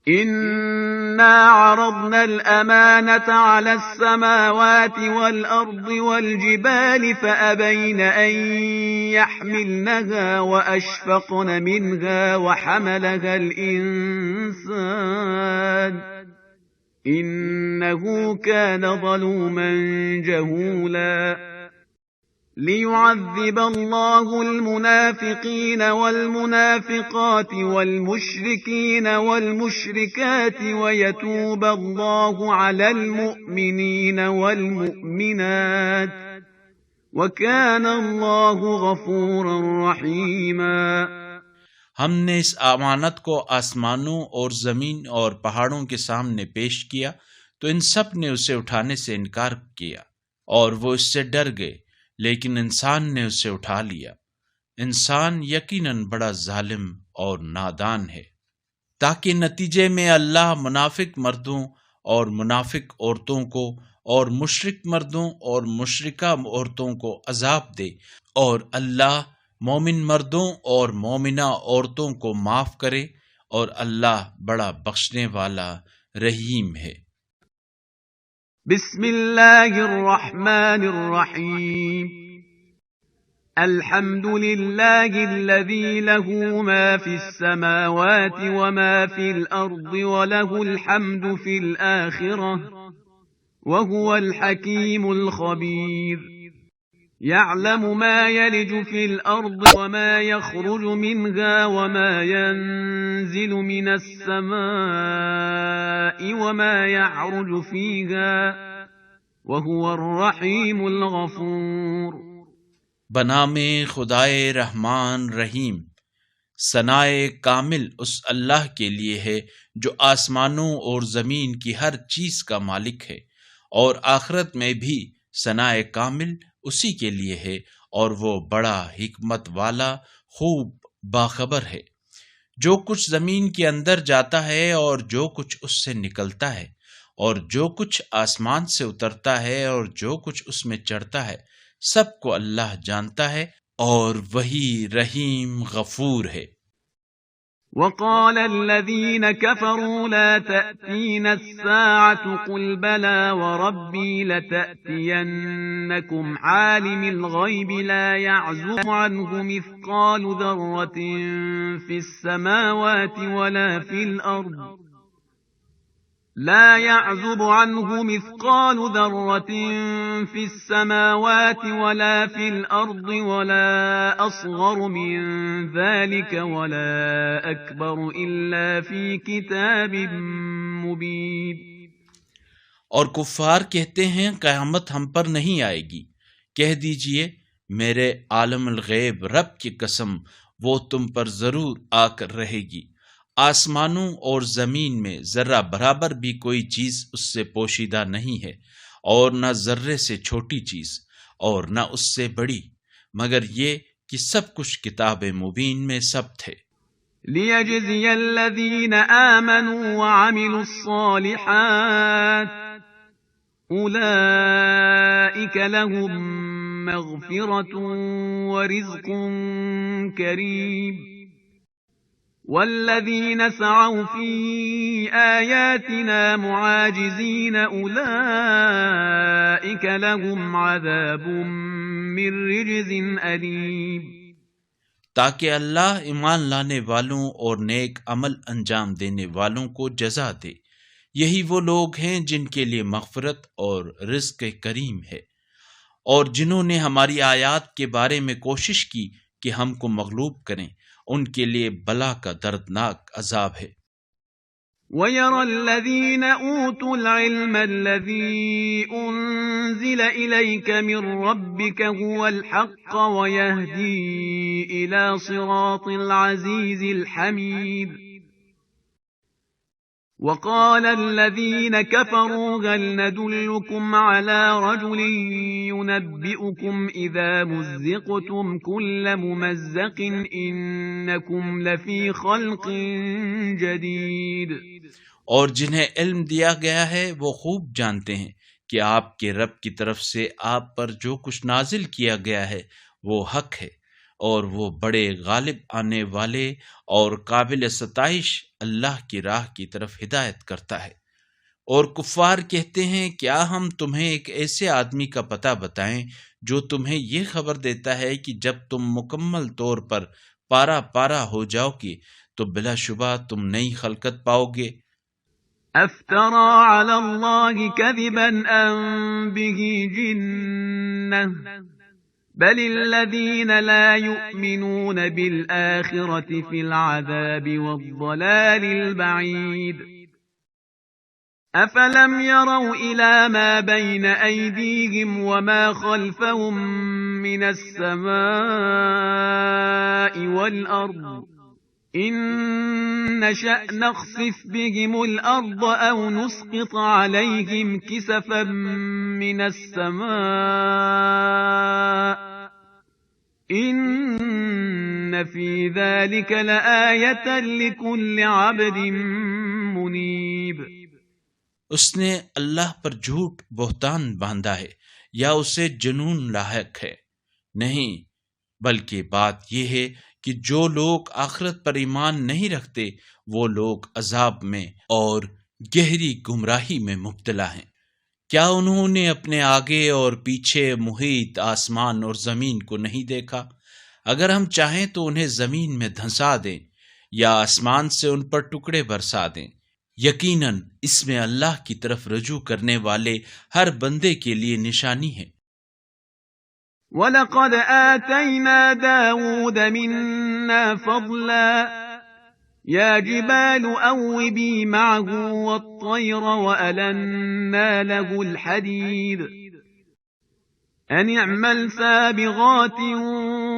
إنا عرضنا الأمانة على السماوات والأرض والجبال فأبين أن يحملنها وأشفقن منها وحملها الإنسان إنه كان ظلوما جهولا ليعذب الله المنافقين والمنافقات والمشركين والمشركات ويتوب الله على المؤمنين والمؤمنات وكان الله غفورا رحيما۔ ہم نے اس امانت کو آسمانوں اور زمین اور پہاڑوں کے سامنے پیش کیا تو ان سب نے اسے اٹھانے سے انکار کیا اور وہ اس سے ڈر گئے، لیکن انسان نے اسے اٹھا لیا۔ انسان یقیناً بڑا ظالم اور نادان ہے، تاکہ نتیجے میں اللہ منافق مردوں اور منافق عورتوں کو اور مشرک مردوں اور مشرکہ عورتوں کو عذاب دے، اور اللہ مومن مردوں اور مومنہ عورتوں کو معاف کرے، اور اللہ بڑا بخشنے والا رحیم ہے۔ بسم اللہ الرحمن الرحیم الحمد للہ الذی له ما فی السماوات وما فی الارض وله الحمد فی الآخرة وهو الحکیم الخبیر۔ يعلم ما يلج في الأرض وما يخرج منها وما ينزل من السماء وما يعرج فيها وهو الرحيم الغفور. بنام خدائے رحمان رحیم. ثنائے کامل اس اللہ کے لیے ہے جو آسمانوں اور زمین کی ہر چیز کا مالک ہے، اور آخرت میں بھی ثنائے کامل اسی کے لیے ہے، اور وہ بڑا حکمت والا خوب باخبر ہے. جو کچھ زمین کے اندر جاتا ہے اور جو کچھ اس سے نکلتا ہے، اور جو کچھ آسمان سے اترتا ہے اور جو کچھ اس میں چڑھتا ہے، سب کو اللہ جانتا ہے، اور وہی رحیم غفور ہے. وقال الذين كفروا لا تأتين الساعة قل بلى وربي لتأتينكم عالم الغيب لا يعزب عنه مثقال ذرة في السماوات ولا في الأرض لا يعزب عنه مثقال ذرة في السماوات ولا في الأرض ولا أصغر من ذلك ولا أكبر إلا في كتاب مبين. اور کفار کہتے ہیں قیامت ہم پر نہیں آئے گی. کہہ دیجئے میرے عالم الغیب رب کی قسم وہ تم پر ضرور آ کر رہے گی. آسمانوں اور زمین میں ذرہ برابر بھی کوئی چیز اس سے پوشیدہ نہیں ہے، اور نہ ذرے سے چھوٹی چیز اور نہ اس سے بڑی، مگر یہ کہ سب کچھ کتاب مبین میں ثبت ہے. لِيَجْزِيَ الَّذِينَ آمَنُوا وَعَمِلُوا الصَّالِحَاتِ أُولَئِكَ لَهُم مَّغْفِرَةٌ وَرِزْقٌ كَرِيمٌ. والذين سعوا في آياتنا معاجزين أولئك لهم عذاب من رجز أليم. تاکہ اللہ ایمان لانے والوں اور نیک عمل انجام دینے والوں کو جزا دے. یہی وہ لوگ ہیں جن کے لیے مغفرت اور رزق کریم ہے، اور جنہوں نے ہماری آیات کے بارے میں کوشش کی کہ ہم کو مغلوب کریں، ان کے لیے بلا کا دردناک عذاب ہے. وَيَرَى الَّذِينَ أُوتُوا الْعِلْمَ الَّذِي أُنزِلَ إِلَيْكَ مِن رَّبِّكَ هُوَ الْحَقَّ وَيَهْدِي إِلَى صِرَاطِ الْعَزِيزِ الْحَمِيدِ. وَقَالَ الَّذِينَ كَفَرُوا هَلْ نَدُلُّكُمْ عَلَى رَجُلٍ يُنَبِّئُكُمْ إِذَا مُزِّقْتُمْ كُلَّ مُمَزَّقٍ إِنَّكُمْ لَفِي خَلْقٍ جَدِيدٍ. اور جنہیں علم دیا گیا ہے وہ خوب جانتے ہیں کہ آپ کے رب کی طرف سے آپ پر جو کچھ نازل کیا گیا ہے وہ حق ہے، اور وہ بڑے غالب آنے والے اور قابل ستائش اللہ کی راہ کی طرف ہدایت کرتا ہے. اور کفار کہتے ہیں کیا ہم تمہیں ایک ایسے آدمی کا پتہ بتائیں جو تمہیں یہ خبر دیتا ہے کہ جب تم مکمل طور پر پارا پارا ہو جاؤ گے تو بلا شبہ تم نئی خلقت پاؤ گے. افترى على الله كذبا أم به جنة بل الذين لا يؤمنون بالآخرة في العذاب والضلال البعيد. أفلم يروا إلى ما بين أيديهم وما خلفهم من السماء والأرض إن نشأ نخسف بهم الأرض أو نسقط عليهم كسفا من السماء إن في ذلك لآية لكل عبد منيب. اس نے اللہ پر جھوٹ بہتان باندھا ہے یا اسے جنون لاحق ہے؟ نہیں، بلکہ بات یہ ہے کہ جو لوگ آخرت پر ایمان نہیں رکھتے وہ لوگ عذاب میں اور گہری گمراہی میں مبتلا ہیں. کیا انہوں نے اپنے آگے اور پیچھے محیط آسمان اور زمین کو نہیں دیکھا؟ اگر ہم چاہیں تو انہیں زمین میں دھنسا دیں یا آسمان سے ان پر ٹکڑے برسا دیں. یقیناً اس میں اللہ کی طرف رجوع کرنے والے ہر بندے کے لیے نشانی ہے. وَلَقَدْ آتَيْنَا دَاوُودَ مِنَّا فَضْلًا يَا جِبَالُ أَوِّبِي مَعَهُ وَالطَّيْرَ وَأَلَنَّا لَهُ الْحَدِيدَ أَنِ اعْمَلْ سَابِغَاتٍ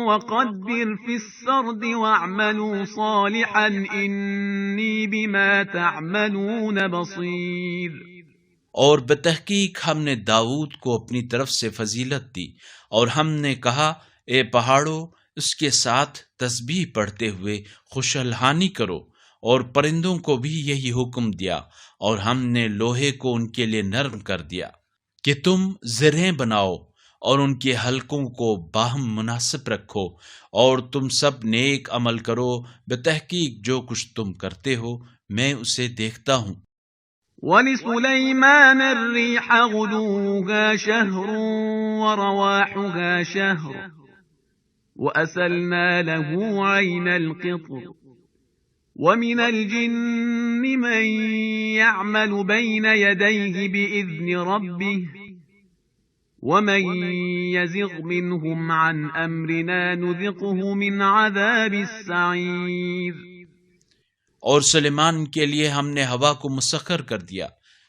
وَقَدِّرْ فِي السَّرْدِ وَاعْمَلُوا صَالِحًا إِنِّي بِمَا تَعْمَلُونَ بَصِيرٌ۔ اور بتحقیق ہم نے داؤد کو اپنی طرف سے فضیلت دی، اور ہم نے کہا اے پہاڑوں اس کے ساتھ تسبیح پڑھتے ہوئے خوش الحانی کرو، اور پرندوں کو بھی یہی حکم دیا، اور ہم نے لوہے کو ان کے لیے نرم کر دیا کہ تم زرہیں بناؤ اور ان کے حلقوں کو باہم مناسب رکھو، اور تم سب نیک عمل کرو، بتحقیق جو کچھ تم کرتے ہو میں اسے دیکھتا ہوں۔ وَلِسُلَيْمَانَ الرِّيحَ غُدُوُّهَا شَهْرٌ وَرَوَاحُهَا شَهْرٌ وَأَسَلْنَا لَهُ عَيْنَ الْقِطْرِ وَمِنَ الْجِنِّ مَن يَعْمَلُ بَيْنَ يَدَيْهِ بِإِذْنِ رَبِّهِ وَمَن يَزِغْ مِنْهُمْ عَنْ أَمْرِنَا نُذِقْهُ مِنْ عَذَابِ السَّعِيرِ۔ اور سلیمان کے لیے ہم نے ہوا کو مسخر کر دیا،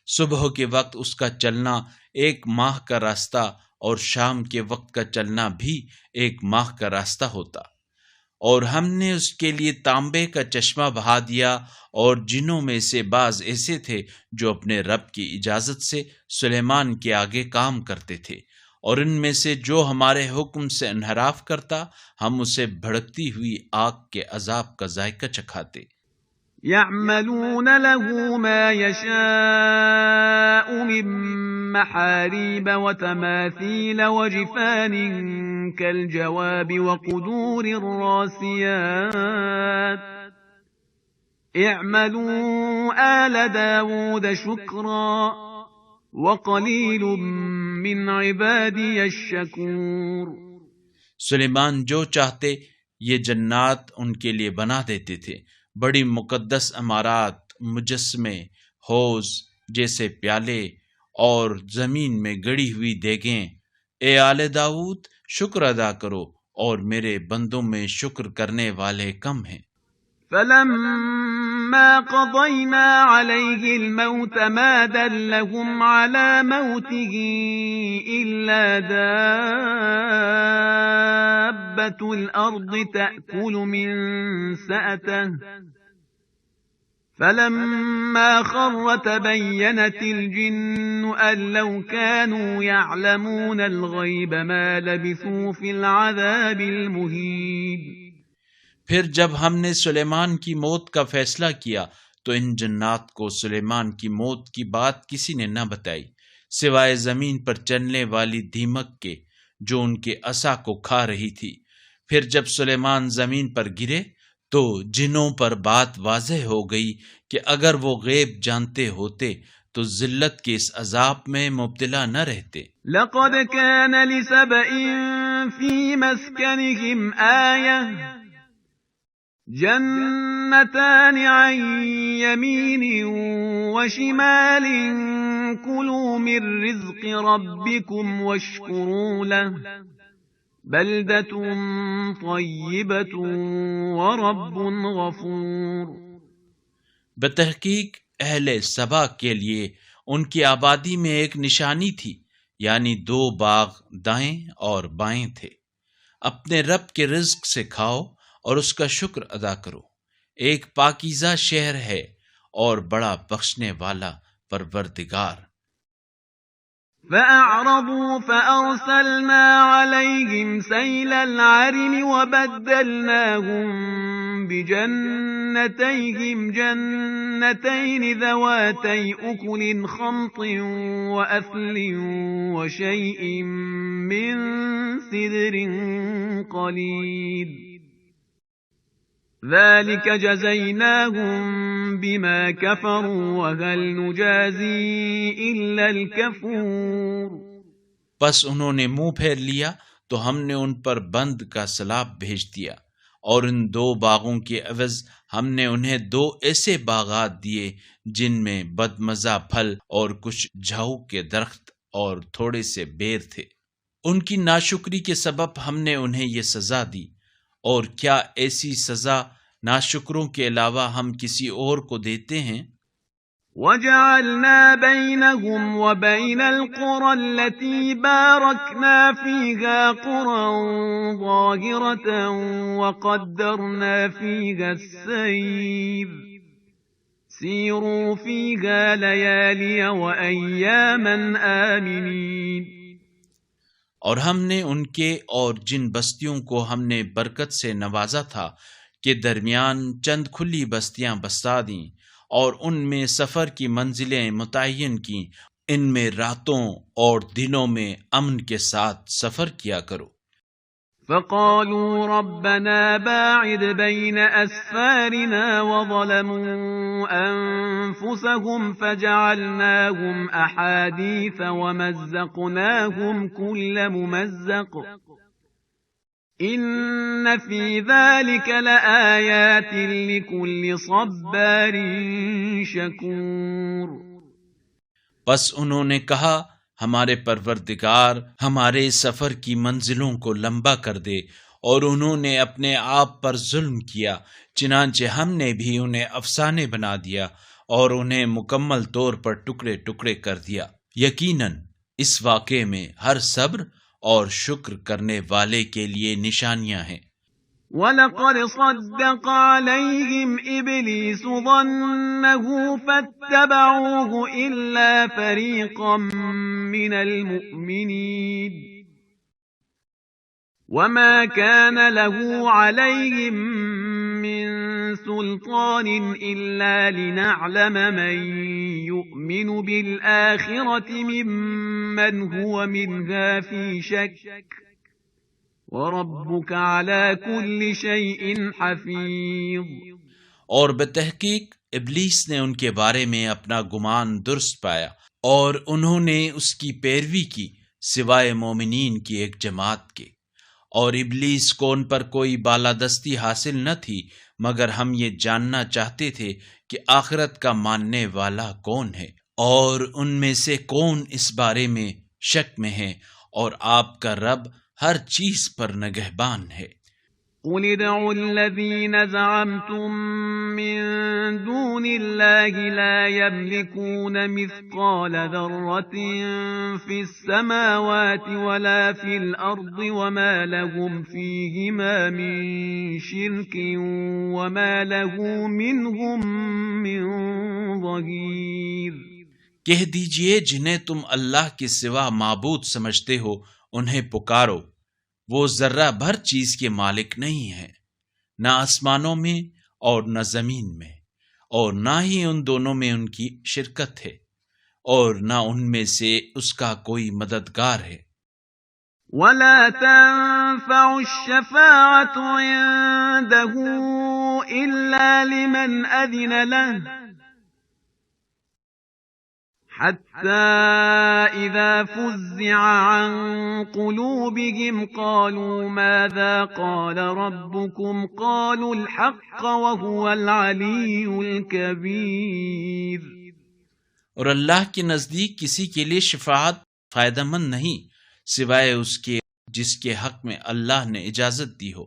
صبح کے وقت اس کا چلنا 1 ماہ کا راستہ اور شام کے وقت کا چلنا بھی 1 ماہ کا راستہ ہوتا، اور ہم نے اس کے لیے تانبے کا چشمہ بہا دیا، اور جنوں میں سے بعض ایسے تھے جو اپنے رب کی اجازت سے سلیمان کے آگے کام کرتے تھے، اور ان میں سے جو ہمارے حکم سے انحراف کرتا ہم اسے بھڑکتی ہوئی آگ کے عذاب کا ذائقہ چکھاتے۔ يَعْمَلُونَ لَهُ مَا يَشَاءُ مِن مَّحَارِيبَ وَتَمَاثِيلَ وَجِفَانٍ كَالْجَوَابِ وَقُدُورٍ رَّاسِيَاتٍ اعْمَلُوا آلَ دَاوُودَ شُكْرًا وَقَلِيلٌ مِّنْ عِبَادِيَ الشَّكُورُ۔ سلیمان جو چاہتے یہ جنات ان کے لیے بنا دیتے تھے، بڑی مقدس عمارات، مجسمے، حوض جیسے پیالے اور زمین میں گڑی ہوئی دیگیں۔ اے آل داؤد شکر ادا کرو، اور میرے بندوں میں شکر کرنے والے کم ہیں۔ فَلَمَّا قَضَيْنَا عَلَيْهِ الْمَوْتَ مَا دَلَّهُمْ عَلَى مَوْتِهِ إِلَّا دَابَّةُ الْأَرْضِ تَأْكُلُ مِنْ سَأَتَهُ فَلَمَّا خَرَّ تَبَيَّنَتِ الْجِنُّ أَن لَّوْ كَانُوا يَعْلَمُونَ الْغَيْبَ مَا لَبِثُوا فِي الْعَذَابِ الْمُهِينِ۔ پھر جب ہم نے سلیمان کی موت کا فیصلہ کیا تو ان جنات کو سلیمان کی موت کی بات کسی نے نہ بتائی سوائے زمین پر چلنے والی دیمک کے جو ان کے عصا کو کھا رہی تھی۔ پھر جب سلیمان زمین پر گرے تو جنوں پر بات واضح ہو گئی کہ اگر وہ غیب جانتے ہوتے تو ذلت کے اس عذاب میں مبتلا نہ رہتے۔ لَقَدْ كَانَ لِسَبَإٍ فِي مَسْكَنِهِمْ آيَةٌ جَنَّتَانِ عَن يَمِينٍ وَشِمَالٍ كُلُوا مِن رِّزْقِ رَبِّكُمْ وَاشْكُرُوا لَهُ بَلْدَةٌ طَيِّبَةٌ وَرَبٌّ غَفُورٌ۔ بتحقیق اہل سبا کے لیے ان کی آبادی میں ایک نشانی تھی، یعنی 2 باغ دائیں اور بائیں تھے۔ اپنے رب کے رزق سے کھاؤ اور اس کا شکر ادا کرو۔ ایک پاکیزہ شہر ہے اور بڑا بخشنے والا پروردگار۔ فَأَعْرَضُوا فَأَرْسَلْنَا عَلَيْهِمْ سَيْلَ الْعَرِمِ وَبَدَّلْنَاهُمْ بِجَنَّتَيْهِمْ جَنَّتَيْنِ ذَوَاتَيْ أُكُلٍ خَمْطٍ وَأَثْلٍ وَشَيْءٍ مِّن سِدْرٍ قَلِيلٍ ذَلِكَ جَزَيْنَاهُمْ بِمَا كَفَرُوا وَهَلْ نُجَازِي إِلَّا الْكَفُورَ۔ پس انہوں نے منہ پھیر لیا تو ہم نے ان پر بند کا سیلاب بھیج دیا، اور ان 2 باغوں کے عوض ہم نے انہیں 2 ایسے باغات دیے جن میں بدمزہ پھل اور کچھ جھاؤ کے درخت اور تھوڑے سے بیر تھے۔ ان کی ناشکری کے سبب ہم نے انہیں یہ سزا دی، اور کیا ایسی سزا ناشکروں کے علاوہ ہم کسی اور کو دیتے ہیں؟ وَجَعَلْنَا بَيْنَهُمْ وَبَيْنَ الْقُرَى الَّتِي بَارَكْنَا فِيهَا قُرًى ظَاهِرَةً وَقَدَّرْنَا فِيهَا السَّيْرَ سِيرُوا فِيهَا لَيَالِيَ وَأَيَّامًا آمِنِينَ۔ اور ہم نے ان کے اور جن بستیوں کو ہم نے برکت سے نوازا تھا کے درمیان چند کھلی بستیاں بسا دیں، اور ان میں سفر کی منزلیں متعین کیں، ان میں راتوں اور دنوں میں امن کے ساتھ سفر کیا کرو۔ فقالوا ربنا باعد بين أسفارنا وظلموا أنفسهم فجعلناهم أحاديث ومزقناهم كل ممزق إن في ذلك لآيات لكل صبار شكور۔ بس انہوں نے کہا ہمارے پروردگار ہمارے سفر کی منزلوں کو لمبا کر دے، اور انہوں نے اپنے آپ پر ظلم کیا، چنانچہ ہم نے بھی انہیں افسانے بنا دیا اور انہیں مکمل طور پر ٹکڑے ٹکڑے کر دیا۔ یقیناً اس واقعے میں ہر صبر اور شکر کرنے والے کے لیے نشانیاں ہیں۔ وَلَقَدْ صَدَّقَ عَلَيْهِمْ إِبْلِيسُ ظَنَّهُ فَاتَّبَعُوهُ إِلَّا فَرِيقًا مِّنَ الْمُؤْمِنِينَ وَمَا كَانَ لَهُ عَلَيْهِمْ مِّن سُلْطَانٍ إِلَّا لِنَعْلَمَ مَن يُؤْمِنُ بِالْآخِرَةِ مِمَّنْ هُوَ مِنْهَا فِي شَكٍّ وَرَبُّكَ عَلَى كُلِّ شَيْءٍ حَفِيظٌ۔ اور بتحقیق ابلیس نے ان کے بارے میں اپنا گمان درست پایا، اور انہوں نے اس کی پیروی کی سوائے مومنین کی ایک جماعت کے، اور ابلیس کو ان پر کوئی بالادستی حاصل نہ تھی، مگر ہم یہ جاننا چاہتے تھے کہ آخرت کا ماننے والا کون ہے، اور ان میں سے کون اس بارے میں شک میں ہے، اور آپ کا رب ہر چیز پر نگہبان ہے۔ قُلِ ادْعُوا الَّذِينَ زَعَمْتُم مِّن دُونِ اللَّهِ لَا يَمْلِكُونَ مِثْقَالَ ذَرَّةٍ فِي السَّمَاوَاتِ وَلَا فِي الْأَرْضِ وَمَا لَهُمْ فِيهِمَا مِن شِرْكٍ وَمَا لَهُ مِنْهُم مِّن ظَهِيرٍ۔ کہہ دیجئے جنہیں تم اللہ کے سوا معبود سمجھتے ہو انہیں پکارو، وہ ذرہ بھر چیز کے مالک نہیں ہیں، نہ آسمانوں میں اور نہ زمین میں، اور نہ ہی ان دونوں میں ان کی شرکت ہے، اور نہ ان میں سے اس کا کوئی مددگار ہے۔ وَلَا تَنفَعُ الشَّفَاعَةُ عِندَهُ إِلَّا لِمَنْ أَذِنَ لَهُ حَتَّى إِذَا فُزِّعَ عَن قُلُوبِهِمْ قَالُوا مَاذَا قَالَ رَبُّكُمْ قَالُوا الْحَقَّ وَهُوَ الْعَلِيُّ الْكَبِيرُ۔ اور اللہ کے نزدیک کسی کے لیے شفاعت فائدہ مند نہیں سوائے اس کے جس کے حق میں اللہ نے اجازت دی ہو،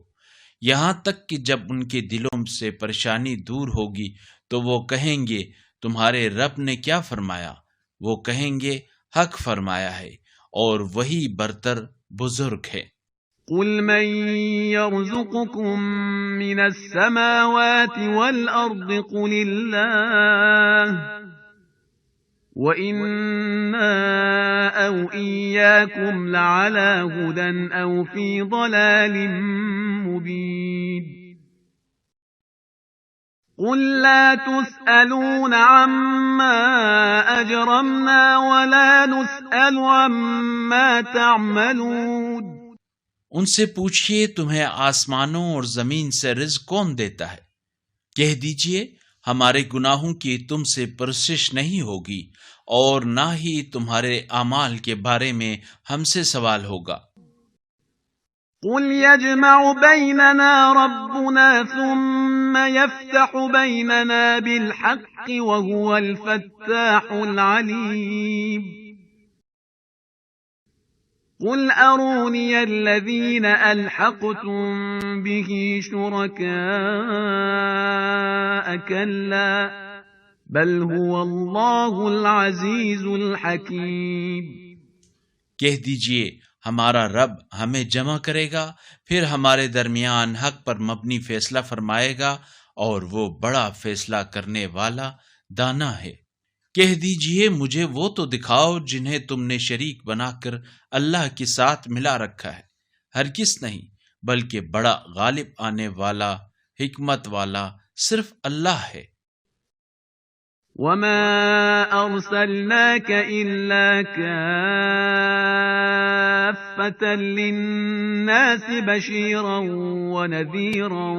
یہاں تک کہ جب ان کے دلوں سے پریشانی دور ہوگی تو وہ کہیں گے تمہارے رب نے کیا فرمایا؟ وہ کہیں گے حق فرمایا ہے، اور وہی برتر بزرگ ہے۔ قُلْ مَن يَرْزُقُكُم مِّنَ السَّمَاوَاتِ وَالْأَرْضِ قُلِ اللَّهُ وَإِنَّا أَوْ إِيَّاكُمْ لَعَلَىٰ هُدًى أَوْ فِي ضَلَالٍ مُّبِينٍ۔ قُل لَّا تُسْأَلُونَ عَمَّا أَجْرَمْنَا وَلَا نُسْأَلُ عَمَّا تَعْمَلُونَ۔ ان سے پوچھئے تمہیں آسمانوں اور زمین سے رزق کون دیتا ہے؟ کہہ دیجئے ہمارے گناہوں کی تم سے پرسش نہیں ہوگی، اور نہ ہی تمہارے اعمال کے بارے میں ہم سے سوال ہوگا۔ قُلْ يَجْمَعُ بَيْنَنَا رَبُّنَا ثُمَّ يَفْتَحُ بَيْنَنَا بِالْحَقِّ وَهُوَ الْفَتَّاحُ الْعَلِيمُ۔ قل أروني الذين ألحقتم به شركاء كلا بل هو الله العزيز الحكيم۔ کہہ دیجئے ہمارا رب ہمیں جمع کرے گا، پھر ہمارے درمیان حق پر مبنی فیصلہ فرمائے گا، اور وہ بڑا فیصلہ کرنے والا دانا ہے۔ کہہ دیجئے مجھے وہ تو دکھاؤ جنہیں تم نے شریک بنا کر اللہ کے ساتھ ملا رکھا ہے۔ ہرگز نہیں، بلکہ بڑا غالب آنے والا، حکمت والا صرف اللہ ہے۔ وما أرسلناك إلا كافة للناس بشيرا ونذيرا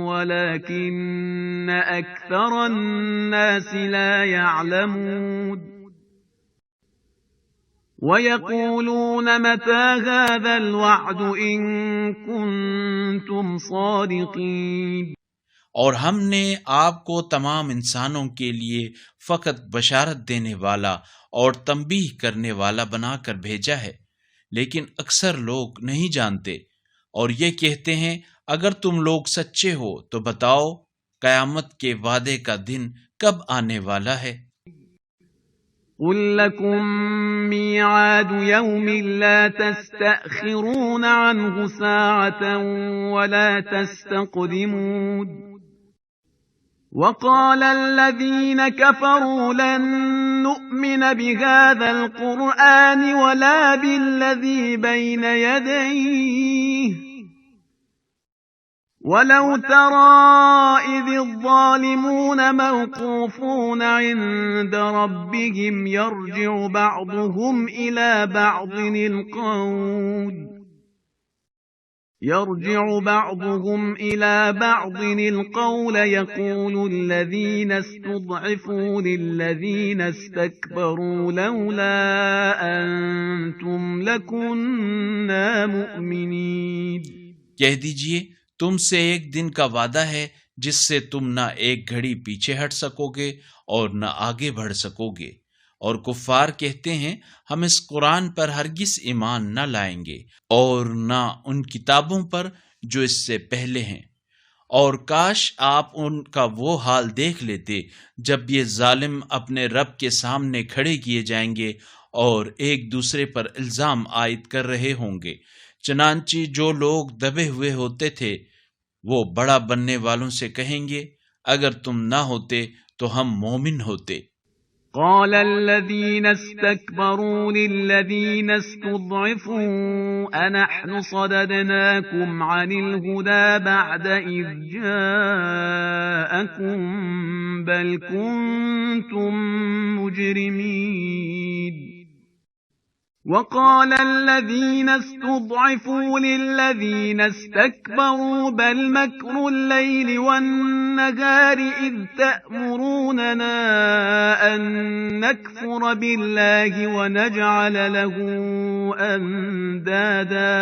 ولكن أكثر الناس لا يعلمون ويقولون متى هذا الوعد إن كنتم صادقين۔ اور ہم نے آپ کو تمام انسانوں کے لیے فقط بشارت دینے والا اور تنبیہ کرنے والا بنا کر بھیجا ہے، لیکن اکثر لوگ نہیں جانتے، اور یہ کہتے ہیں اگر تم لوگ سچے ہو تو بتاؤ قیامت کے وعدے کا دن کب آنے والا ہے۔ قل لكم ميعاد يوم لا تستأخرون عنه ساعة ولا تستقدمون وقال الذين كفروا لن نؤمن بهذا القرآن ولا بالذي بين يديه ولو ترى إذ الظالمون موقوفون عند ربهم يرجع بعضهم إلى بعض القول يقول الذين استضعفوا للذين استكبروا لولا أنتم لكنا مؤمنين۔ کہہ دیجئے تم سے ایک دن کا وعدہ ہے جس سے تم نہ ایک گھڑی پیچھے ہٹ سکو گے اور نہ آگے بڑھ سکو گے، اور کفار کہتے ہیں ہم اس قرآن پر ہرگز ایمان نہ لائیں گے اور نہ ان کتابوں پر جو اس سے پہلے ہیں، اور کاش آپ ان کا وہ حال دیکھ لیتے جب یہ ظالم اپنے رب کے سامنے کھڑے کیے جائیں گے اور ایک دوسرے پر الزام عائد کر رہے ہوں گے۔ چنانچہ جو لوگ دبے ہوئے ہوتے تھے وہ بڑا بننے والوں سے کہیں گے اگر تم نہ ہوتے تو ہم مومن ہوتے۔ قال الذين استكبروا للذين استضعفوا أنحن صددناكم عن الهدى بعد إذ جاءكم بل كنتم مجرمين۔ وقال الذين استضعفوا للذين استكبروا بل مكر الليل والنهار إذ تأمروننا أن نكفر بالله ونجعل له أندادا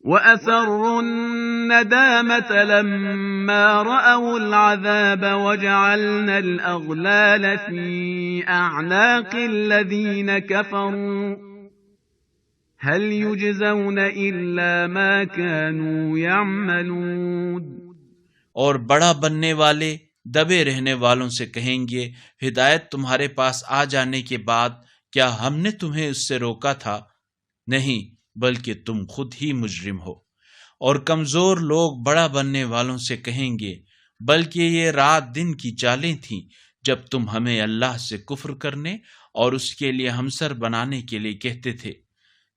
وأسروا الندامة لما رأوا العذاب وجعلنا الأغلال في أعناق الذين كفروا هل يجزون إلا ما كانوا يعملون۔ اور بڑا بننے والے دبے رہنے والوں سے کہیں گے ہدایت تمہارے پاس آ جانے کے بعد کیا ہم نے تمہیں اس سے روکا تھا؟ نہیں، بلکہ تم خود ہی مجرم ہو۔ اور کمزور لوگ بڑا بننے والوں سے کہیں گے بلکہ یہ رات دن کی چالیں تھیں جب تم ہمیں اللہ سے کفر کرنے اور اس کے لیے ہمسر بنانے کے لیے کہتے تھے۔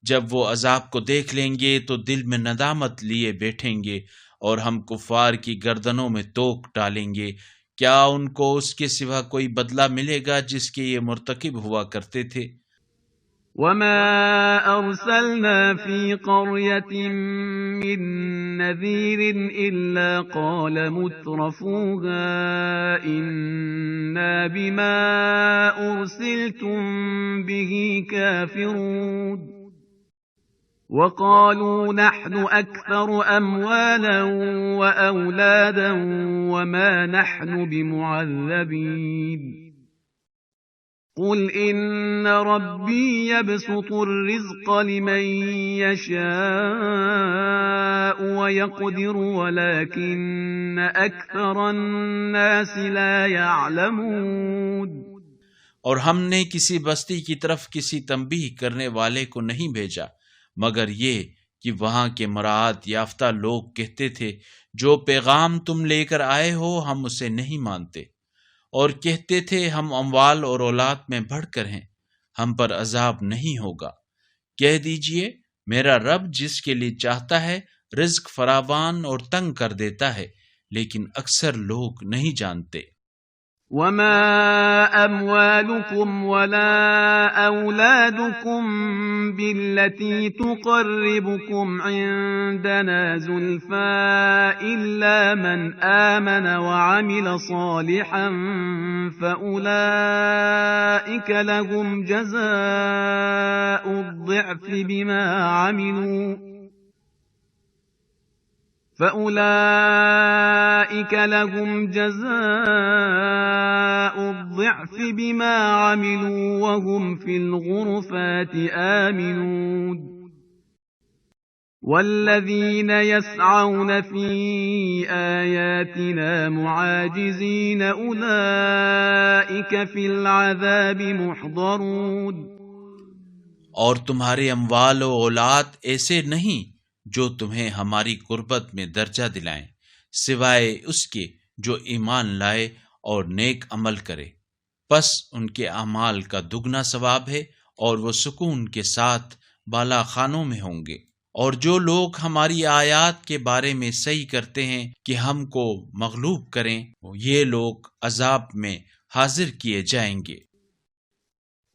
جب وہ عذاب کو دیکھ لیں گے تو دل میں ندامت لیے بیٹھیں گے اور ہم کفار کی گردنوں میں توک ڈالیں گے، کیا ان کو اس کے سوا کوئی بدلہ ملے گا جس کے یہ مرتکب ہوا کرتے تھے؟ وما أرسلنا في قرية من نذير إلا قال مترفوها إنا بما أرسلتم به كافرون وقالوا نحن أكثر أموالا وأولادا وما نحن بمعذبين۔ قل إن ربي يبسط الرزق لمن يشاء ويقدر ولكن أكثر الناس لا يعلمون۔ اور ہم نے کسی بستی کی طرف کسی تنبیہ کرنے والے کو نہیں بھیجا مگر یہ کہ وہاں کے مراعات یافتہ لوگ کہتے تھے جو پیغام تم لے کر آئے ہو ہم اسے نہیں مانتے، اور کہتے تھے ہم اموال اور اولاد میں بڑھ کر ہیں، ہم پر عذاب نہیں ہوگا۔ کہہ دیجئے میرا رب جس کے لیے چاہتا ہے رزق فراوان اور تنگ کر دیتا ہے، لیکن اکثر لوگ نہیں جانتے۔ وما أموالكم ولا أولادكم بالتي تقربكم عندنا زلفى إلا من آمن وعمل صالحا فأولئك لهم جزاء الضعف بما عملوا وهم في الغرفات آمنون۔ والذين يسعون في آياتنا معاجزين أولئك في العذاب محضرون۔ اور تمہارے اموال و اولاد ایسے نہیں جو تمہیں ہماری قربت میں درجہ دلائیں، سوائے اس کے جو ایمان لائے اور نیک عمل کرے، پس ان کے اعمال کا دگنا ثواب ہے اور وہ سکون کے ساتھ بالا خانوں میں ہوں گے۔ اور جو لوگ ہماری آیات کے بارے میں صحیح کرتے ہیں کہ ہم کو مغلوب کریں، یہ لوگ عذاب میں حاضر کیے جائیں گے۔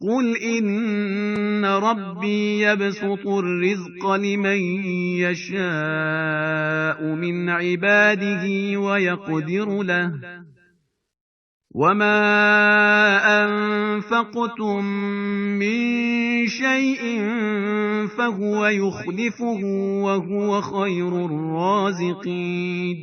قل إن ربي يبسط الرزق لمن يشاء من عباده ويقدر له وما أنفقتم من شيء فهو يخلفه وهو خير الرازقين۔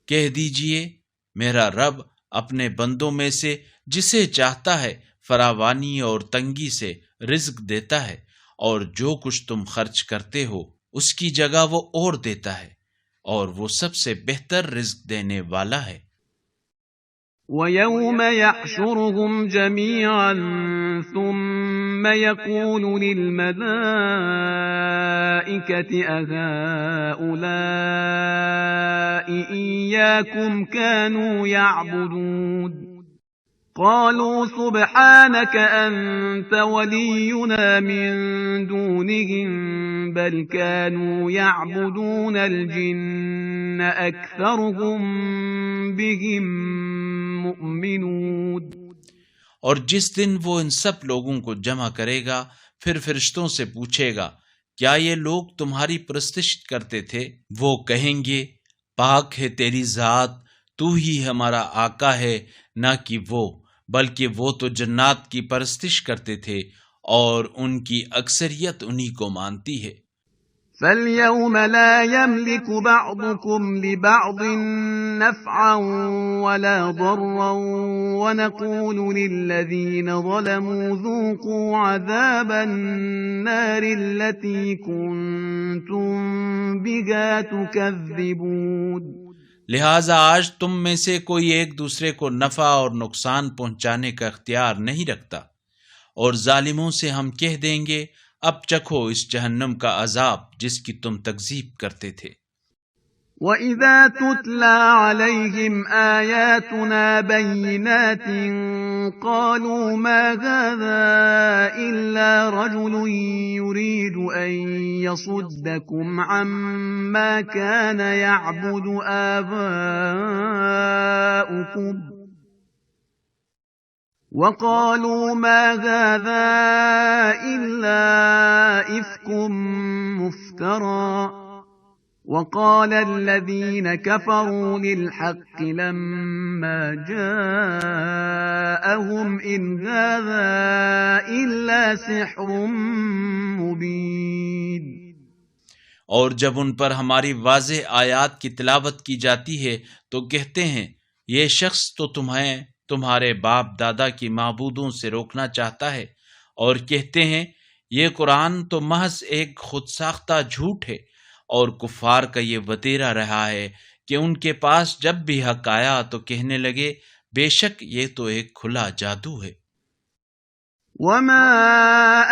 کہہ دیجئے میرا رب اپنے بندوں میں سے جسے چاہتا ہے فراوانی اور تنگی سے رزق دیتا ہے، اور جو کچھ تم خرچ کرتے ہو اس کی جگہ وہ اور دیتا ہے، اور وہ سب سے بہتر رزق دینے والا ہے۔ وَيَوْمَ يَحْشُرُهُمْ جَمِيعًا ثُمَّ يَقُولُ لِلْمَلَائِكَةِ أَهَؤُلَاءِ إِيَّاكُمْ كَانُوا يَعْبُدُونَ قالوا سبحانك أنت ولينا من دونهم بل كانوا يعبدون الجن أكثرهم بهم مؤمنون۔ اور جس دن وہ ان سب لوگوں کو جمع کرے گا پھر فرشتوں سے پوچھے گا کیا یہ لوگ تمہاری پرستش کرتے تھے؟ وہ کہیں گے پاک ہے تیری ذات، تو ہی ہمارا آقا ہے، نہ کہ وہ، بلکہ وہ تو جنات کی پرستش کرتے تھے اور ان کی اکثریت انہی کو مانتی ہے۔ فَالْيَوْمَ لَا يَمْلِكُ بَعْضُكُمْ لِبَعْضٍ نَفْعًا وَلَا ضَرًّا وَنَقُولُ لِلَّذِينَ ظَلَمُوا ذُوقُوا عَذَابَ النَّارِ الَّتِي كُنتُم بِهَا تُكَذِّبُونَ۔ لہٰذا آج تم میں سے کوئی ایک دوسرے کو نفع اور نقصان پہنچانے کا اختیار نہیں رکھتا، اور ظالموں سے ہم کہہ دیں گے اب چکھو اس جہنم کا عذاب جس کی تم تکذیب کرتے تھے۔ وَإِذَا تُتْلَى عَلَيْهِمْ آيَاتُنَا بَيِّنَاتٍ قَالُوا مَا هَذَا إِلَّا رَجُلٌ يُرِيدُ أَن يَصُدَّكُمْ عَمَّا كَانَ يَعْبُدُ آبَاؤُكُمْ وَقَالُوا مَا هَذَا إِلَّا إِفْكٌ مُفْتَرًى وَقَالَ الَّذِينَ كَفَرُوا لِلْحَقِّ لَمَّا جَاءَهُمْ إِنْ هَذَا إِلَّا سِحْرٌ مُبِينٌ۔ اور جب ان پر ہماری واضح آیات کی تلاوت کی جاتی ہے تو کہتے ہیں یہ شخص تو تمہیں تمہارے باپ دادا کی معبودوں سے روکنا چاہتا ہے، اور کہتے ہیں یہ قرآن تو محض ایک خود ساختہ جھوٹ ہے، اور کفار کا یہ وتیرہ رہا ہے کہ ان کے پاس جب بھی حق آیا تو کہنے لگے بے شک یہ تو ایک کھلا جادو ہے۔ وما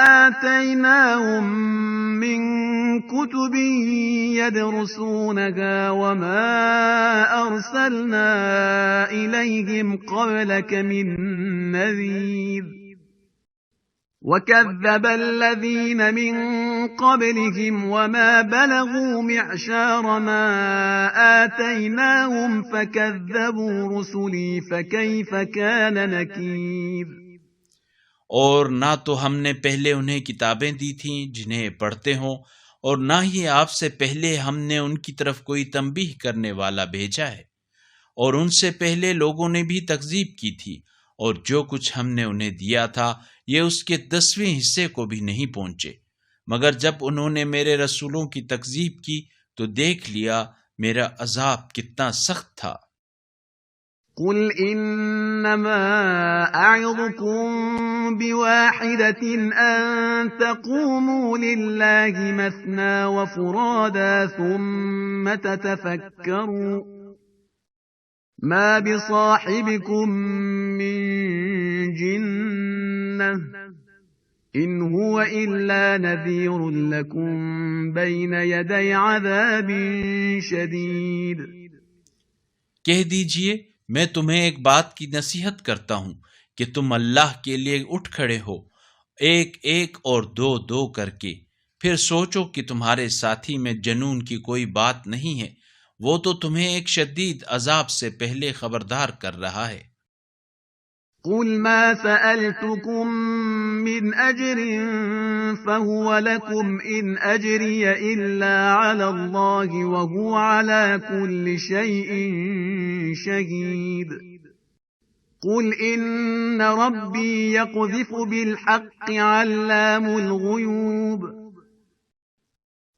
آتيناهم من كتب يدرسونها وما أرسلنا إليهم قبلك من نذير وكذب الذين من قبلهم وما بلغوا معشار ما آتيناهم فكذبوا رسلي فكيف كان نكير۔ اور نہ تو ہم نے پہلے انہیں کتابیں دی تھیں جنہیں پڑھتے ہوں، اور نہ ہی آپ سے پہلے ہم نے ان کی طرف کوئی تنبیہ کرنے والا بھیجا ہے، اور ان سے پہلے لوگوں نے بھی تکذیب کی تھی، اور جو کچھ ہم نے انہیں دیا تھا یہ اس کے 10ویں حصے کو بھی نہیں پہنچے، مگر جب انہوں نے میرے رسولوں کی تکذیب کی تو دیکھ لیا میرا عذاب کتنا سخت تھا۔ قل انما اعظكم بواحدة ان تقوموا لله مثنى وفرادا ثم تتفكروا ما بصاحبكم من جنة ان هو الا نذير لكم بين يدي عذاب شديد۔ کہہ دیجئے میں تمہیں ایک بات کی نصیحت کرتا ہوں کہ تم اللہ کے لیے اٹھ کھڑے ہو، ایک ایک اور دو دو کر کے، پھر سوچو کہ تمہارے ساتھی میں جنون کی کوئی بات نہیں ہے، وہ تو تمہیں ایک شدید عذاب سے پہلے خبردار کر رہا ہے۔ قل ما سألتكم من أجر فهو لكم إن أجري إلا على الله وهو على كل شيء شهيد۔ قل إن ربي يقذف بالحق علام الغيوب۔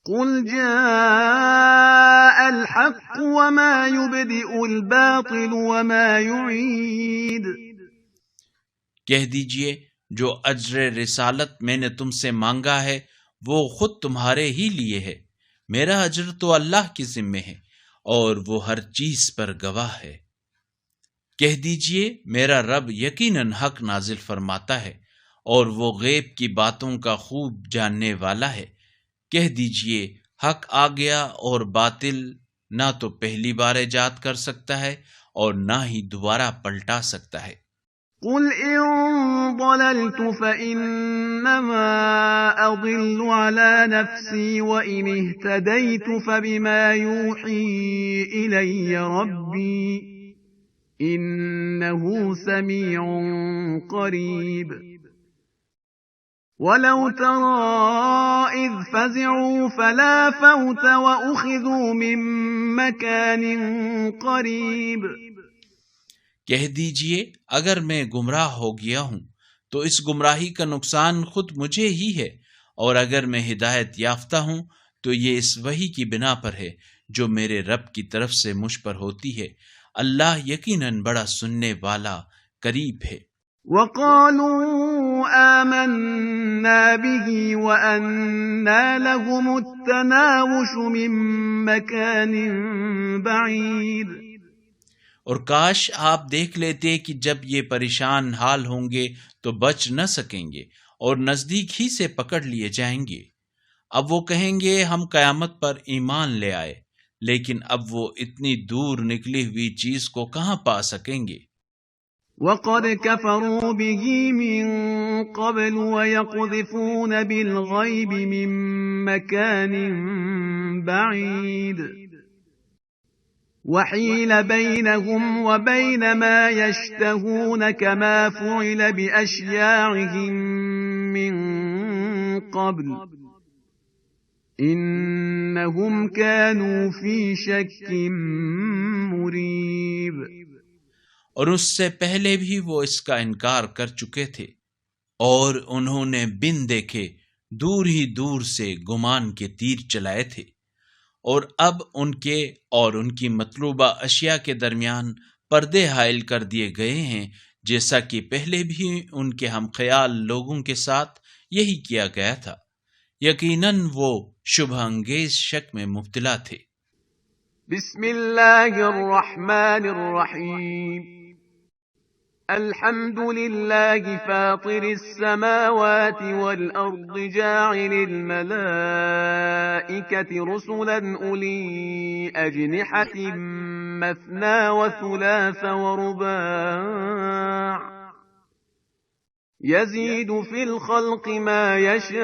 قل جاء الحق وما يبدئ الباطل وما يعيد۔ کہہ دیجئے جو اجر رسالت میں نے تم سے مانگا ہے وہ خود تمہارے ہی لیے ہے، میرا اجر تو اللہ کے ذمے ہے، اور وہ ہر چیز پر گواہ ہے۔ کہہ دیجئے میرا رب یقیناً حق نازل فرماتا ہے، اور وہ غیب کی باتوں کا خوب جاننے والا ہے۔ کہہ دیجئے حق آ گیا، اور باطل نہ تو پہلی بار ایجاد کر سکتا ہے اور نہ ہی دوبارہ پلٹا سکتا ہے۔ قل إن ضللت فإنما أضل على نفسي وإن اهتديت فبما يوحي إلي ربي إنه سميع قريب۔ ولو ترى إذ فزعوا فلا فوت وأخذوا من مكان قريب۔ کہہ دیجئے اگر میں گمراہ ہو گیا ہوں تو اس گمراہی کا نقصان خود مجھے ہی ہے، اور اگر میں ہدایت یافتہ ہوں تو یہ اس وحی کی بنا پر ہے جو میرے رب کی طرف سے مجھ پر ہوتی ہے، اللہ یقیناً بڑا سننے والا قریب ہے۔ وقالوا آمنا به وأنا لهم التناوش من مكان بعيد۔ اور کاش آپ دیکھ لیتے کہ جب یہ پریشان حال ہوں گے تو بچ نہ سکیں گے اور نزدیک ہی سے پکڑ لیے جائیں گے۔ اب وہ کہیں گے ہم قیامت پر ایمان لے آئے، لیکن اب وہ اتنی دور نکلی ہوئی چیز کو کہاں پا سکیں گے۔ وَقَدْ كَفَرُوا بِهِ مِن قَبْلُ وَيَقْذِفُونَ بِالْغَيْبِ مِن مَّكَانٍ بَعِيدٍ وَحِيلَ بَيْنَهُمْ وَبَيْنَ مَا يَشْتَهُونَ كَمَا فُعِلَ بِأَشْيَاعِهِم مِّن قَبْلُ إِنَّهُمْ كَانُوا فِي شَكٍّ مُّرِيبٍ۔ اور اس سے پہلے بھی وہ اس کا انکار کر چکے تھے، اور انہوں نے بن دیکھے دور ہی دور سے گمان کے تیر چلائے تھے، اور اب ان کے اور ان کی مطلوبہ اشیاء کے درمیان پردے حائل کر دیے گئے ہیں، جیسا کہ پہلے بھی ان کے ہم خیال لوگوں کے ساتھ یہی کیا گیا تھا۔ یقیناً وہ شبہ انگیز شک میں مبتلا تھے۔ بسم اللہ الرحمن الرحیم الحمد للہ فاطر السماوات والارض جاعل الملائکة رسلا اولی اجنحة مثنى وثلاث ورباع يزيد في الخلق ما يشاء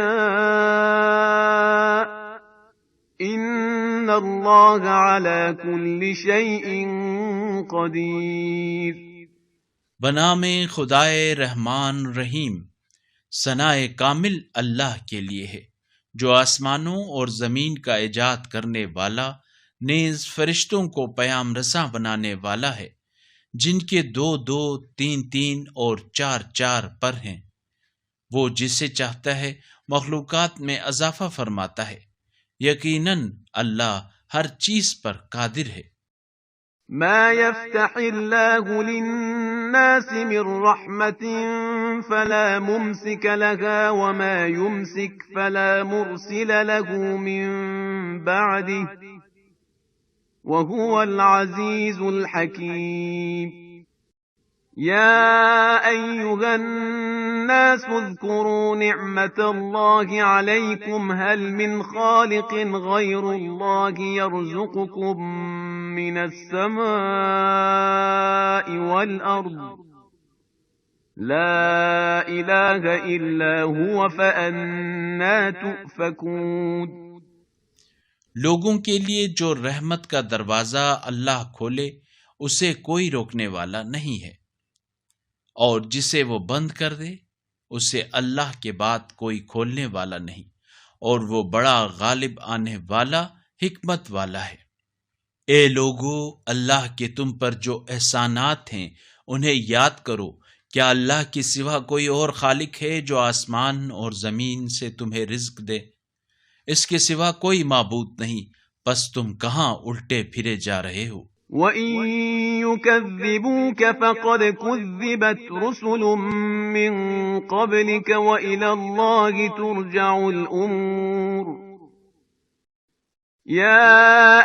ان اللہ على كل شيء قدیر۔ بنام خدائے رحمان رحیم، ثنائے کامل اللہ کے لیے ہے، جو آسمانوں اور زمین کا ایجاد کرنے والا، نیز فرشتوں کو پیام رساں بنانے والا ہے، جن کے 2 2 3 3 اور 4 4 پر ہیں۔ وہ جسے چاہتا ہے مخلوقات میں اضافہ فرماتا ہے۔ یقیناً اللہ ہر چیز پر قادر ہے۔ ما يفتح الله للناس من رحمة فلا ممسك لها وما يمسك فلا مرسل له من بعده وهو العزيز الحكيم۔ يا أيها الناس اذكروا نعمة الله عليكم هل من خالق غير الله يرزقكم من السماء والأرض لا إله إلا هو فأنا تؤفكون۔ لوگوں کے لیے جو رحمت کا دروازہ اللہ کھولے اسے کوئی روکنے والا نہیں ہے، اور جسے وہ بند کر دے اسے اللہ کے بعد کوئی کھولنے والا نہیں، اور وہ بڑا غالب آنے والا، حکمت والا ہے۔ اے لوگو، اللہ کے تم پر جو احسانات ہیں انہیں یاد کرو۔ کیا اللہ کے سوا کوئی اور خالق ہے جو آسمان اور زمین سے تمہیں رزق دے؟ اس کے سوا کوئی معبود نہیں، پس تم کہاں الٹے پھرے جا رہے ہو؟ وَإِن يُكَذِّبُوكَ فَقَدْ كُذِّبَتْ رُسُلٌ مِّن قَبْلِكَ وَإِلَى اللَّهِ تُرْجَعُ الْأُمُورُ۔ يَا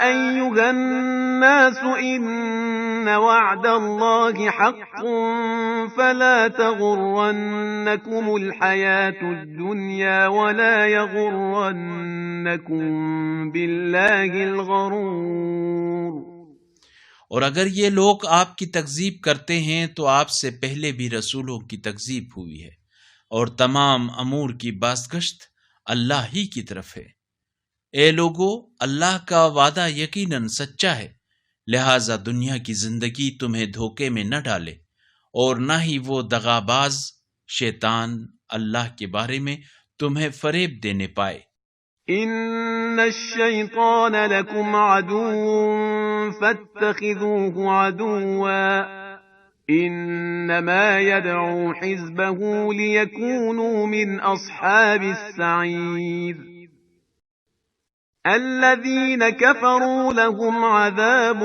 أَيُّهَا النَّاسُ إِنَّ وَعْدَ اللَّهِ حَقٌّ فَلَا تَغُرَّنَّكُمُ الْحَيَاةُ الدُّنْيَا وَلَا يَغُرَّنَّكُم بِاللَّهِ الْغَرُورُ۔ اور اگر یہ لوگ آپ کی تکذیب کرتے ہیں تو آپ سے پہلے بھی رسولوں کی تکذیب ہوئی ہے، اور تمام امور کی بازگشت اللہ ہی کی طرف ہے۔ اے لوگو، اللہ کا وعدہ یقیناً سچا ہے، لہذا دنیا کی زندگی تمہیں دھوکے میں نہ ڈالے، اور نہ ہی وہ دغاباز شیطان اللہ کے بارے میں تمہیں فریب دینے پائے۔ ان الشیطان لکم عدو فاتخذوه عدوا انما يدعو حزبه ليكونوا من اصحاب السعیر۔ الذين كفروا لهم عذاب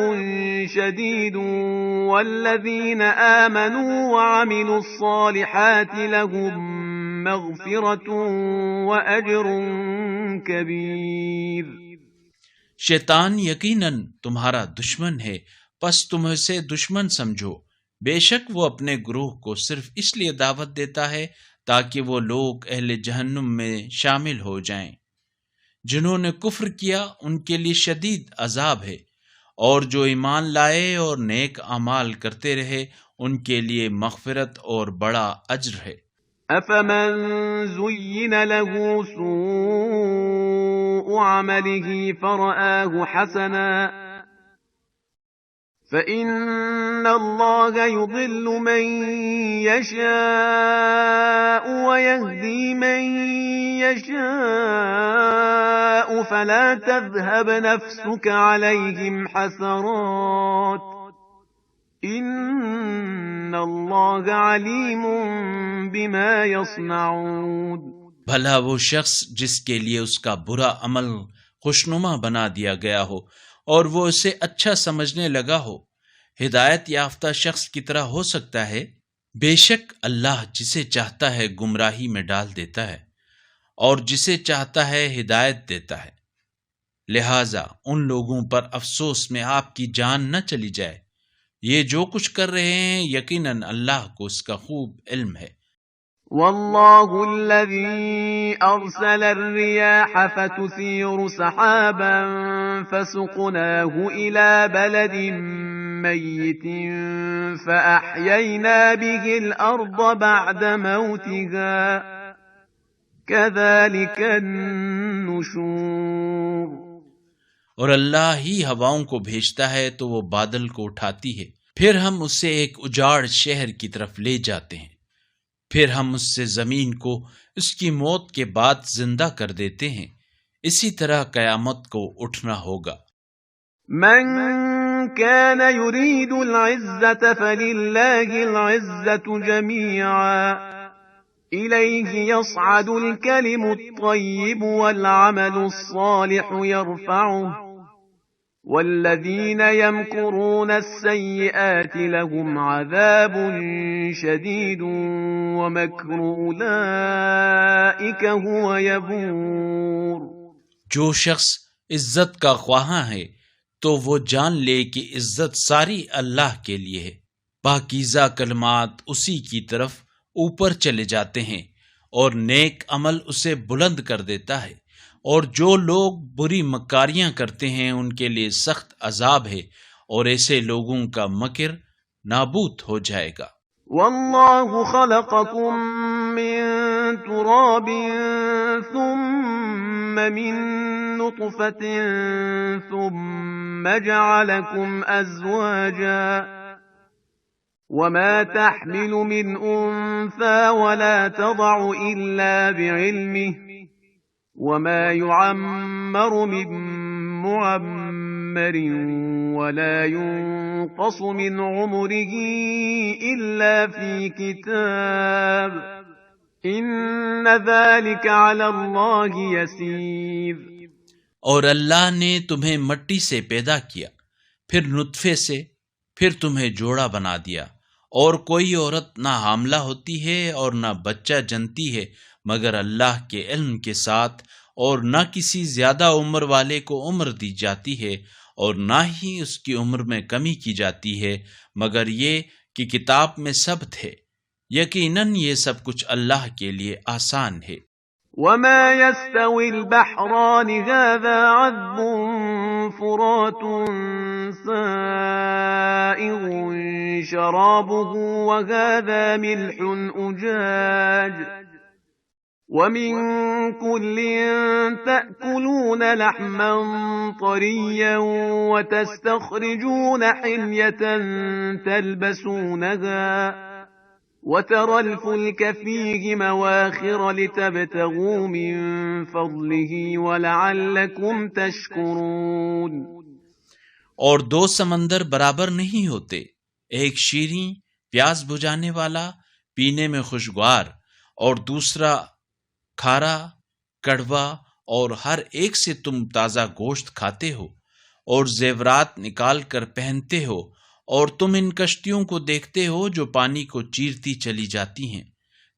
شديد والذين آمنوا وعملوا الصالحات لهم مغفرة وأجر كبير۔ شیطان یقیناً تمہارا دشمن ہے، پس تم اسے دشمن سمجھو۔ بے شک وہ اپنے گروہ کو صرف اس لیے دعوت دیتا ہے تاکہ وہ لوگ اہل جہنم میں شامل ہو جائیں۔ جنہوں نے کفر کیا ان کے لیے شدید عذاب ہے، اور جو ایمان لائے اور نیک اعمال کرتے رہے ان کے لیے مغفرت اور بڑا اجر ہے۔ افمن زین له سوء عمله فرآه حسنا فإن الله يضل من يشاء ويهدي من يشاء فلا تذهب نفسك عليهم حسرات ان اللہ علیم بما يصنعون۔ بھلا وہ شخص جس کے لیے اس کا برا عمل خوشنما بنا دیا گیا ہو اور وہ اسے اچھا سمجھنے لگا ہو، ہدایت یافتہ شخص کی طرح ہو سکتا ہے؟ بے شک اللہ جسے چاہتا ہے گمراہی میں ڈال دیتا ہے اور جسے چاہتا ہے ہدایت دیتا ہے۔ لہذا ان لوگوں پر افسوس میں آپ کی جان نہ چلی جائے۔ یہ جو کچھ کر رہے ہیں یقیناً اللہ کو اس کا خوب علم ہے۔ والله الذي أرسل الرياح فتثير سحابا فسقناه إلى بلد ميت فأحيينا به الأرض بعد موتها كذلك النشور۔ اور اللہ ہی ہواؤں کو بھیجتا ہے تو وہ بادل کو اٹھاتی ہے، پھر ہم اسے ایک اجاڑ شہر کی طرف لے جاتے ہیں، پھر ہم اس سے زمین کو اس کی موت کے بعد زندہ کر دیتے ہیں۔ اسی طرح قیامت کو اٹھنا ہوگا۔ من كان يريد العزة فلله العزة جميعا إليه يصعد الكلم الطيب والعمل الصالح يرفعه والذين يمكرون السيئات لهم عذاب شديد ومكر أولئك هو يبور۔ جو شخص عزت کا خواہاں ہے تو وہ جان لے کہ عزت ساری اللہ کے لیے ہے۔ پاکیزہ کلمات اسی کی طرف اوپر چلے جاتے ہیں اور نیک عمل اسے بلند کر دیتا ہے، اور جو لوگ بری مکاریاں کرتے ہیں ان کے لیے سخت عذاب ہے، اور ایسے لوگوں کا مکر نابود ہو جائے گا۔ والله خلقكم من تراب ثم من نطفة ثم جعلكم أزواجا وما تحمل من أنثى ولا تضع إلا بعلمه وما يعمر من معمر ولا ينقص من عمره إلا في كتاب إن ذلك على الله يسير۔ اور اللہ نے تمہیں مٹی سے پیدا کیا، پھر نطفے سے، پھر تمہیں جوڑا بنا دیا، اور کوئی عورت نہ حاملہ ہوتی ہے اور نہ بچہ جنتی ہے مگر اللہ کے علم کے ساتھ، اور نہ کسی زیادہ عمر والے کو عمر دی جاتی ہے اور نہ ہی اس کی عمر میں کمی کی جاتی ہے مگر یہ کہ کتاب میں ثبت ہے۔ یقیناً یہ سب کچھ اللہ کے لیے آسان ہے۔ وما يستوي البحران هذا عذب فرات سائغ شرابه وهذا ملح أجاج ومن كل تأكلون لحما طريا وتستخرجون حلية تلبسونها وترى الفلك فيه مواخر لتبتغوا من فضله ولعلكم تشكرون۔ اور دو سمندر برابر نہیں ہوتے، ایک شیریں پیاس بجھانے والا پینے میں خوشگوار، اور دوسرا کھارا کڑوا، اور ہر ایک سے تم تازہ گوشت کھاتے ہو اور زیورات نکال کر پہنتے ہو، اور تم ان کشتیوں کو دیکھتے ہو جو پانی کو چیرتی چلی جاتی ہیں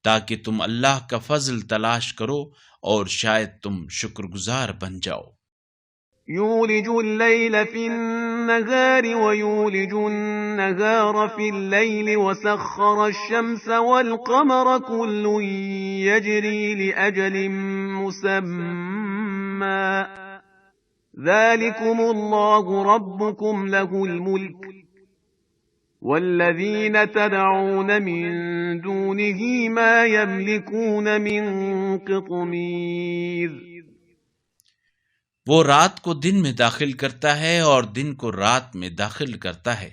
تاکہ تم اللہ کا فضل تلاش کرو اور شاید تم شکر گزار بن جاؤ۔ يولج الليل في النهار ويولج النهار في الليل وسخر الشمس والقمر كل يجري لأجل مسمى ذلكم الله ربكم له الملك والذين تدعون من دونه ما يملكون من قطمير۔ وہ رات کو دن میں داخل کرتا ہے اور دن کو رات میں داخل کرتا ہے،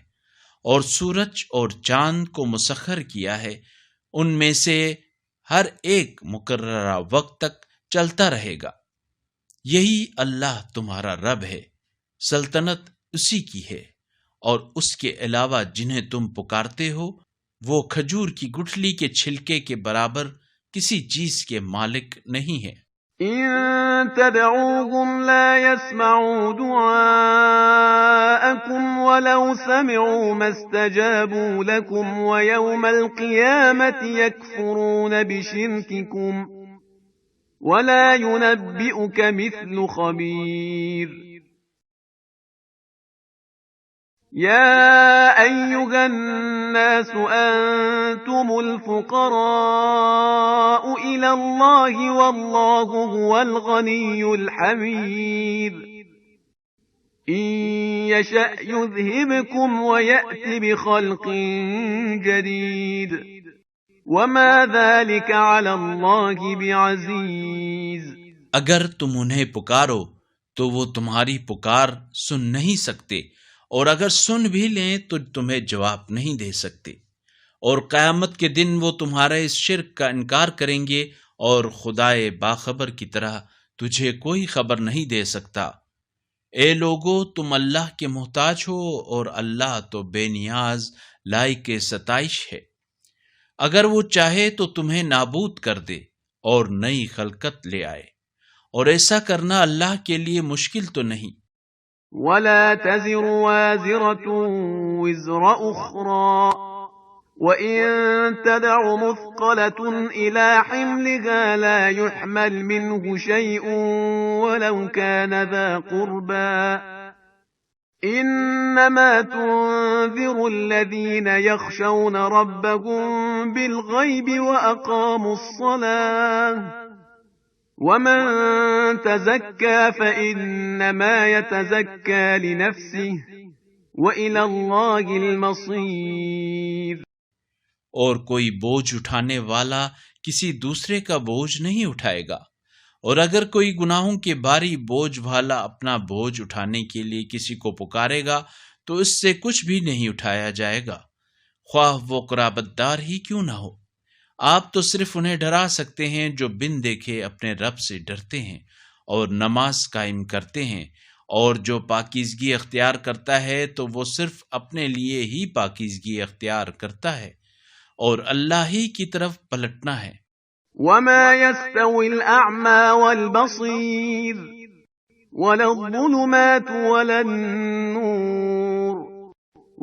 اور سورج اور چاند کو مسخر کیا ہے، ان میں سے ہر ایک مقررہ وقت تک چلتا رہے گا۔ یہی اللہ تمہارا رب ہے، سلطنت اسی کی ہے، اور اس کے علاوہ جنہیں تم پکارتے ہو وہ کھجور کی گٹھلی کے چھلکے کے برابر کسی چیز کے مالک نہیں ہے۔ إن تدعوهم لا يسمعوا دعاءكم ولو سمعوا ما استجابوا لكم ويوم القيامة يكفرون بشرككم ولا ينبئك مثل خبير. يا أيها الناس أنتم الفقراء إلى الله والله هو الغني الحميد. إن يشأ يذهبكم ويأت بخلق جديد وما ذلك على الله بعزيز. اگر تم انہیں پکارو تو وہ تمہاری پکار سن نہیں سکتے، اور اگر سن بھی لیں تو تمہیں جواب نہیں دے سکتے، اور قیامت کے دن وہ تمہارے اس شرک کا انکار کریں گے، اور خدائے باخبر کی طرح تجھے کوئی خبر نہیں دے سکتا۔ اے لوگو، تم اللہ کے محتاج ہو، اور اللہ تو بے نیاز لائق ستائش ہے۔ اگر وہ چاہے تو تمہیں نابود کر دے اور نئی خلقت لے آئے، اور ایسا کرنا اللہ کے لیے مشکل تو نہیں۔ ولا تزر وازرة وزر أخرى وإن تدع مثقلة إلى حملها لا يحمل منه شيء ولو كان ذا قربى إنما تنذر الذين يخشون ربهم بالغيب وأقاموا الصلاة ومن تزكى فإنما يتزكى لنفسه وإلى الله المصير۔ اور کوئی بوجھ اٹھانے والا کسی دوسرے کا بوجھ نہیں اٹھائے گا، اور اگر کوئی گناہوں کے بھاری بوجھ والا اپنا بوجھ اٹھانے کے لیے کسی کو پکارے گا تو اس سے کچھ بھی نہیں اٹھایا جائے گا، خواہ وہ قرابت دار ہی کیوں نہ ہو۔ آپ تو صرف انہیں ڈرا سکتے ہیں جو بن دیکھے اپنے رب سے ڈرتے ہیں اور نماز قائم کرتے ہیں، اور جو پاکیزگی اختیار کرتا ہے تو وہ صرف اپنے لیے ہی پاکیزگی اختیار کرتا ہے، اور اللہ ہی کی طرف پلٹنا ہے۔ وما يستوي الأعمى والبصير ولا الظلمات ولا النور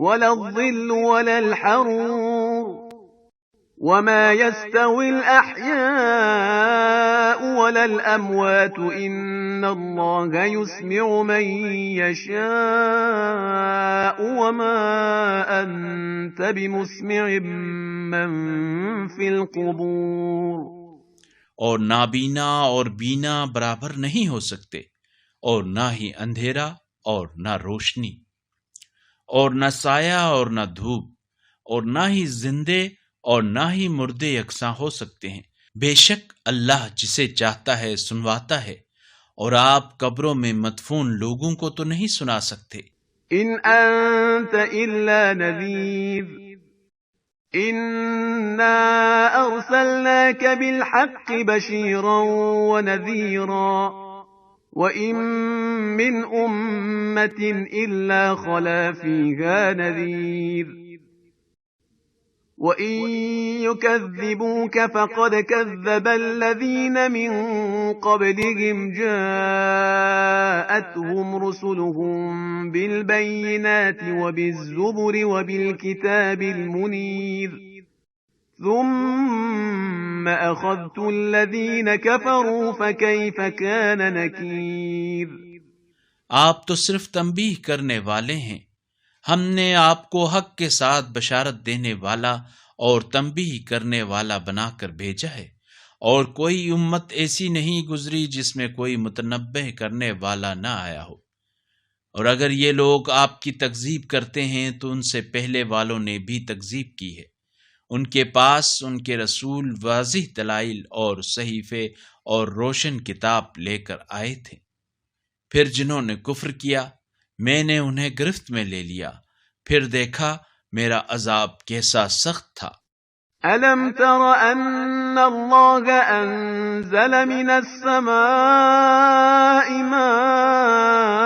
ولا الظل ولا الحرور وما يستوي الأحياء ولا الأموات إن الله يسمع من يشاء وما أنت بمسمع من في القبور۔ اور نابینا اور بینا برابر نہیں ہو سکتے، اور نہ ہی اندھیرا اور نہ روشنی، اور نہ سایہ اور نہ دھوپ، اور نہ ہی زندے اور نہ ہی مردے یکساں ہو سکتے ہیں۔ بے شک اللہ جسے چاہتا ہے سنواتا ہے، اور آپ قبروں میں مدفون لوگوں کو تو نہیں سنا سکتے۔ ان انت الا نذیر انا ارسلناک بالحق بشیرا ونذیرا وَإِن مِّنْ أُمَّةٍ إِلَّا خَلَا فِيهَا نَذِيرٌ وَإِن يُكَذِّبُوكَ فَقَدْ كَذَّبَ الَّذِينَ مِن قَبْلِهِمْ جَاءَتْهُمْ رُسُلُهُم بِالْبَيِّنَاتِ وَبِالزُّبُرِ وَبِالْكِتَابِ الْمُنِيرِ ثُمَّ أَخَذْتُ الَّذِينَ كَفَرُوا فَكَيْفَ كَانَ نَكِيرِ۔ آپ تو صرف تنبیہ کرنے والے ہیں، ہم نے آپ کو حق کے ساتھ بشارت دینے والا اور تنبیہ کرنے والا بنا کر بھیجا ہے، اور کوئی امت ایسی نہیں گزری جس میں کوئی متنبہ کرنے والا نہ آیا ہو۔ اور اگر یہ لوگ آپ کی تکذیب کرتے ہیں تو ان سے پہلے والوں نے بھی تکذیب کی ہے، ان کے پاس ان کے رسول واضح دلائل اور صحیفے اور روشن کتاب لے کر آئے تھے، پھر جنہوں نے کفر کیا میں نے انہیں گرفت میں لے لیا، پھر دیکھا میرا عذاب کیسا سخت تھا۔ أَلَمْ تَرَ أَنَّ اللَّهَ أَنزَلَ مِنَ السَّمَاءِ مَاءً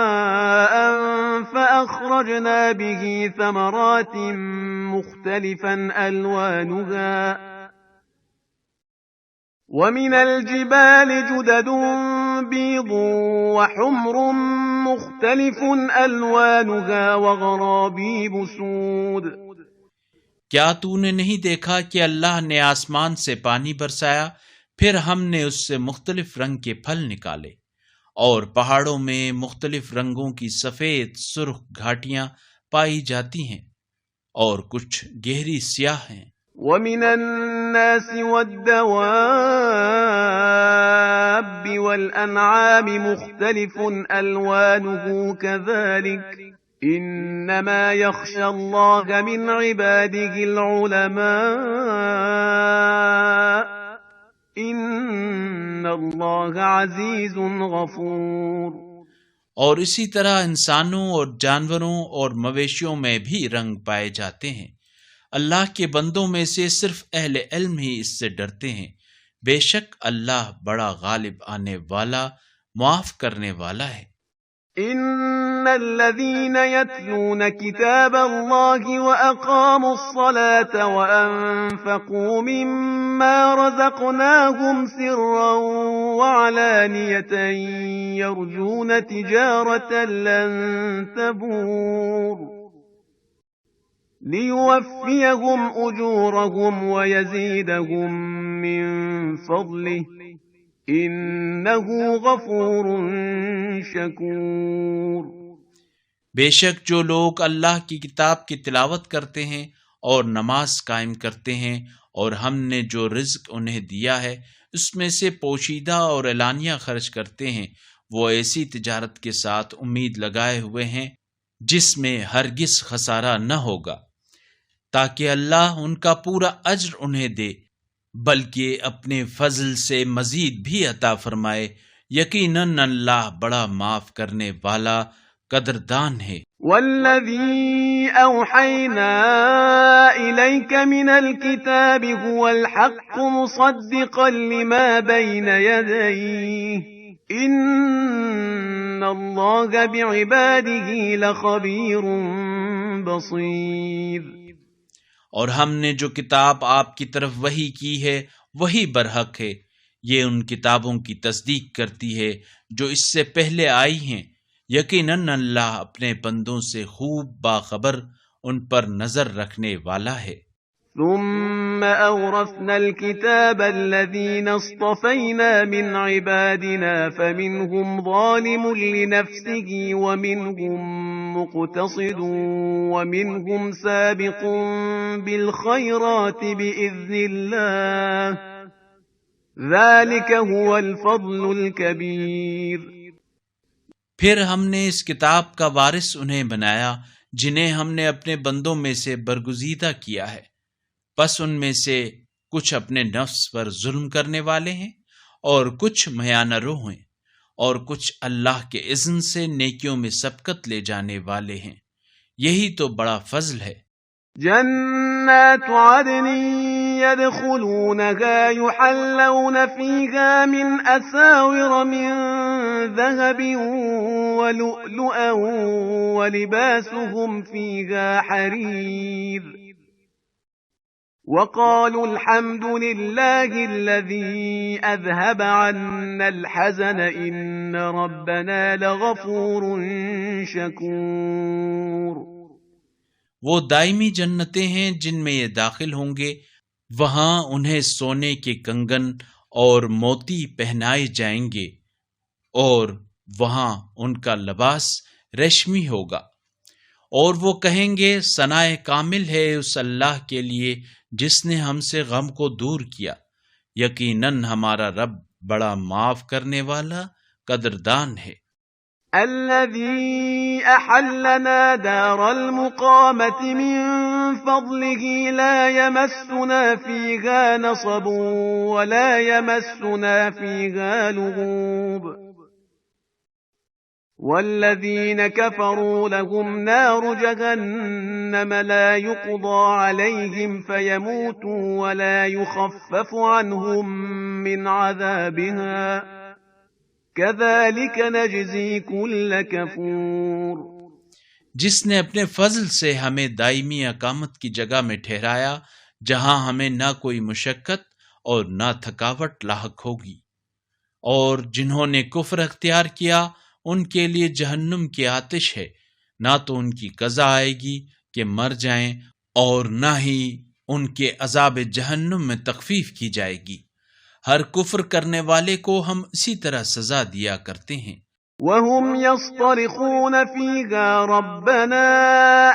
فَأَخْرَجْنَا بِهِ ثَمَرَاتٍ مُخْتَلِفًا أَلْوَانُهَا وَمِنَ الْجِبَالِ جُدَدٌ بيض وحمر مختلف ألوانها وغرابيب سود۔ کیا تو نے نہیں دیکھا کہ اللہ نے آسمان سے پانی برسایا، پھر ہم نے اس سے مختلف رنگ کے پھل نکالے، اور پہاڑوں میں مختلف رنگوں کی سفید سرخ گھاٹیاں پائی جاتی ہیں اور کچھ گہری سیاہ ہیں۔ ومن الناس والدواب والأنعام مختلف ألوانه كذلك إنما يخشى الله من عباده العلماء إن الله عزيز غفور۔ اور اسی طرح انسانوں اور جانوروں اور مویشیوں میں بھی رنگ پائے جاتے ہیں۔ اللہ کے بندوں میں سے صرف اہل علم ہی اس سے ڈرتے ہیں۔ بے شک اللہ بڑا غالب آنے والا، معاف کرنے والا ہے۔ ان الذين يتلون كتاب الله واقاموا الصلاة وانفقوا مما رزقناهم سرا وعلانية يرجون تجارة لن تبور ليوفيهم اجورهم ويزيدهم من فضله انه غفور شکور۔ بے شک جو لوگ اللہ کی کتاب کی تلاوت کرتے ہیں اور نماز قائم کرتے ہیں، اور ہم نے جو رزق انہیں دیا ہے اس میں سے پوشیدہ اور اعلانیہ خرچ کرتے ہیں، وہ ایسی تجارت کے ساتھ امید لگائے ہوئے ہیں جس میں ہرگز خسارہ نہ ہوگا، تاکہ اللہ ان کا پورا اجر انہیں دے، بلکہ اپنے فضل سے مزید بھی عطا فرمائے۔ یقیناً اللہ بڑا معاف کرنے والا، قدردان ہے۔ والذی اوحینا الیک من الکتاب هو الحق مصدقا لما بین یدیہ ان اللہ بعباده لخبیر بصیر۔ اور ہم نے جو کتاب آپ کی طرف وحی کی ہے وہی برحق ہے، یہ ان کتابوں کی تصدیق کرتی ہے جو اس سے پہلے آئی ہیں۔ یقیناً اللہ اپنے بندوں سے خوب باخبر، ان پر نظر رکھنے والا ہے۔ ثم أورثنا الكتاب الذين اصطفينا من عبادنا فمنهم ظالم لنفسه ومنهم مقتصد ومنهم سابق بالخيرات بإذن الله ذلك هو الفضل الكبير۔ پھر ہم نے اس کتاب کا وارث انہیں بنایا جنہیں ہم نے اپنے بندوں میں سے برگزیدہ کیا ہے، پس ان میں سے کچھ اپنے نفس پر ظلم کرنے والے ہیں اور کچھ میانہ رو ہیں اور کچھ اللہ کے اذن سے نیکیوں میں سبقت لے جانے والے ہیں، یہی تو بڑا فضل ہے۔ جنات عدن يدخلونها يحلون فيها من أساور من ذهب ولؤلؤا ولباسهم فيها حرير وقالوا الحمد لله الذي أذهب عنا الحزن إن ربنا لغفور شكور۔ وہ دائمی جنتیں ہیں جن میں یہ داخل ہوں گے، وہاں انہیں سونے کے کنگن اور موتی پہنائے جائیں گے، اور وہاں ان کا لباس ریشمی ہوگا، اور وہ کہیں گے ثناء کامل ہے اس اللہ کے لیے جس نے ہم سے غم کو دور کیا، یقیناً ہمارا رب بڑا معاف کرنے والا، قدردان ہے۔ الذي أحلنا دار المقامة من فضله لا يمسنا فيها نصب ولا يمسنا فيها لغوب والذين كفروا لهم نار جهنم لا يقضى عليهم فيموتوا ولا يخفف عنهم من عذابها كذلك نجزي كل كفور۔ جس نے اپنے فضل سے ہمیں دائمی اقامت کی جگہ میں ٹھہرایا جہاں ہمیں نہ کوئی مشقت اور نہ تھکاوٹ لاحق ہوگی، اور جنہوں نے کفر اختیار کیا ان کے لیے جہنم کی آتش ہے، نہ تو ان کی قضا آئے گی کہ مر جائیں اور نہ ہی ان کے عذاب جہنم میں تخفیف کی جائے گی۔ ہر کفر کرنے والے کو ہم اسی طرح سزا دیا کرتے ہیں۔ وهم يصطرخون فيها ربنا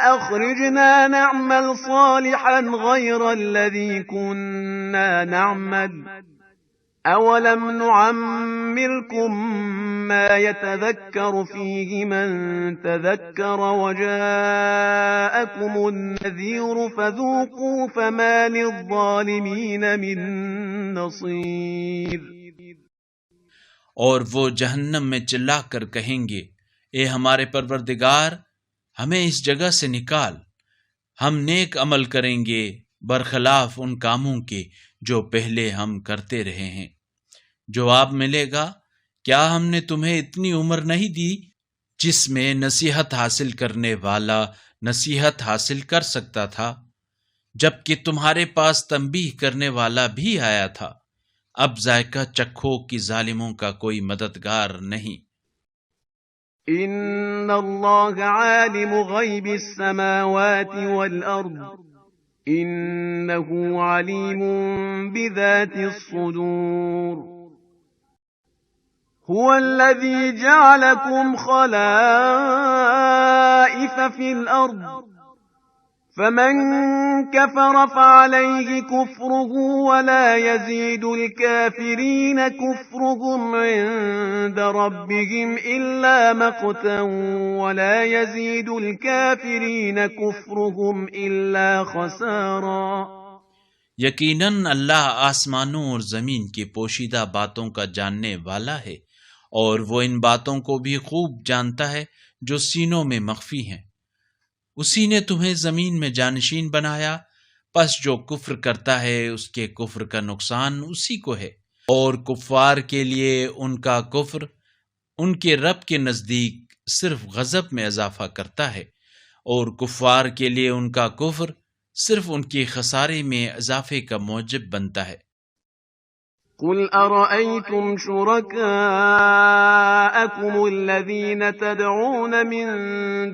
أخرجنا نعمل صالحا غير الذي كنا نعمل أولم نعمركم ما يتذكر فيه من تذكر وجاءكم النذير فذوقوا فما للظالمين من نصير۔ اور وہ جہنم میں چلا کر کہیں گے، اے ہمارے پروردگار، ہمیں اس جگہ سے نکال، ہم نیک عمل کریں گے برخلاف ان کاموں کے جو پہلے ہم کرتے رہے ہیں۔ جواب ملے گا، کیا ہم نے تمہیں اتنی عمر نہیں دی جس میں نصیحت حاصل کرنے والا نصیحت حاصل کر سکتا تھا، جبکہ تمہارے پاس تنبیہ کرنے والا بھی آیا تھا؟ اب ذائقہ چکھو کہ ظالموں کا کوئی مددگار نہیں۔ ان اللہ عالم غیب السماوات والارض انه علیم بذات الصدور۔ هو الذي جعلكم خلائف في الارض فمن كفر فعليه كفره ولا يزيد الكافرين كفرهم عند ربهم إلا مقتا ولا يزيد الكافرين كفرهم إلا خسارا۔ یقیناً اللہ آسمانوں اور زمین کی پوشیدہ باتوں کا جاننے والا ہے، اور وہ ان باتوں کو بھی خوب جانتا ہے جو سینوں میں مخفی ہیں۔ اسی نے تمہیں زمین میں جانشین بنایا، پس جو کفر کرتا ہے اس کے کفر کا نقصان اسی کو ہے، اور کفار کے لیے ان کا کفر ان کے رب کے نزدیک صرف غضب میں اضافہ کرتا ہے، اور کفار کے لیے ان کا کفر صرف ان کے خسارے میں اضافے کا موجب بنتا ہے۔ قل أرأيتم شركاءكم الذين تدعون من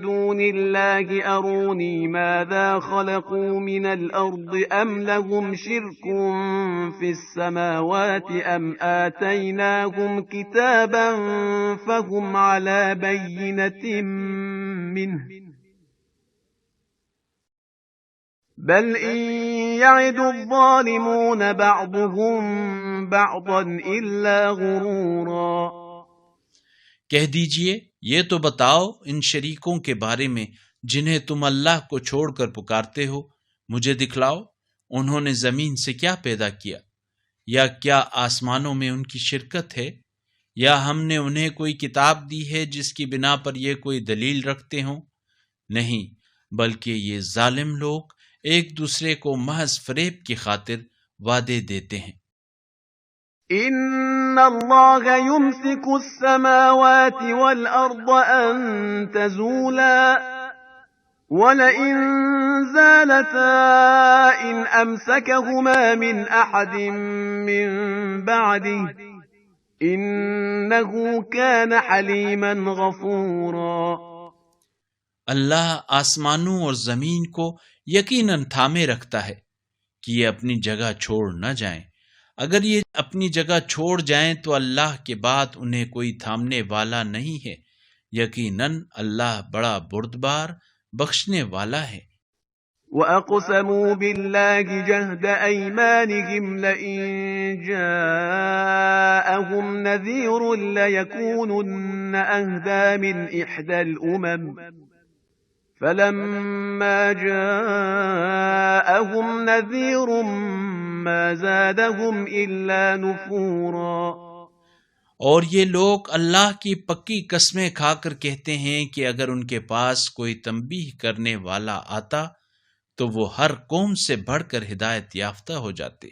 دون الله أروني ماذا خلقوا من الأرض أم لهم شرك في السماوات أم آتيناهم كتابا فهم على بينة منه بل إن يعد الظالمون بعضهم بعضا إلا غرورا۔ کہہ دیجئے، یہ تو بتاؤ ان شریکوں کے بارے میں جنہیں تم اللہ کو چھوڑ کر پکارتے ہو، مجھے دکھلاؤ انہوں نے زمین سے کیا پیدا کیا، یا کیا آسمانوں میں ان کی شرکت ہے، یا ہم نے انہیں کوئی کتاب دی ہے جس کی بنا پر یہ کوئی دلیل رکھتے ہوں؟ نہیں، بلکہ یہ ظالم لوگ ایک دوسرے کو محض فریب کی خاطر وعدے دیتے ہیں۔ ان اللہ یمسک السماوات والارض ان تزولا ولئن زالتا ان امسکهما من احد من بعده انه كان حلیما غفورا۔ اللہ آسمانوں اور زمین کو یقیناً تھامے رکھتا ہے کہ یہ اپنی جگہ چھوڑ نہ جائیں۔ اگر یہ اپنی جگہ چھوڑ جائیں تو اللہ کے بعد انہیں کوئی تھامنے والا نہیں ہے، یقیناً اللہ بڑا بردبار بخشنے والا ہے۔ وَأَقْسَمُوا بِاللَّهِ جَهْدَ أَيْمَانِهِمْ لَئِن جَاءَهُمْ نَذِيرٌ لَيَكُونُنَّ أَهْدَىٰ مِنْ إِحْدَى الْأُمَمِ فَلَمَّا جَاءَهُمْ نَذِيرٌ مَا زَادَهُمْ إِلَّا نُفُورًا۔ اور یہ لوگ اللہ کی پکی قسمیں کھا کر کہتے ہیں کہ اگر ان کے پاس کوئی تنبیہ کرنے والا آتا تو وہ ہر قوم سے بڑھ کر ہدایت یافتہ ہو جاتے،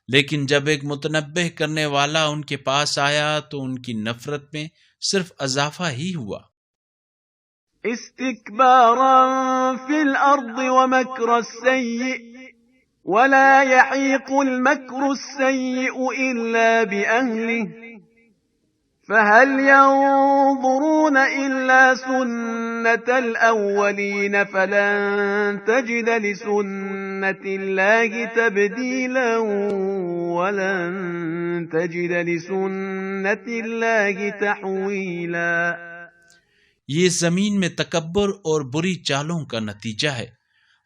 لیکن جب ایک متنبہ کرنے والا ان کے پاس آیا تو ان کی نفرت میں صرف اضافہ ہی ہوا۔ استکبارا فی الارض ومکر السیئ ولا يحيق المكر السيء إلا بأهله فهل ينظرون إلا سنة الأولين فلن تجد لسنة الله تبديلا ولن تجد لسنة الله تحويلا. یہ زمین میں تکبر اور بری چالوں کا نتیجہ ہے،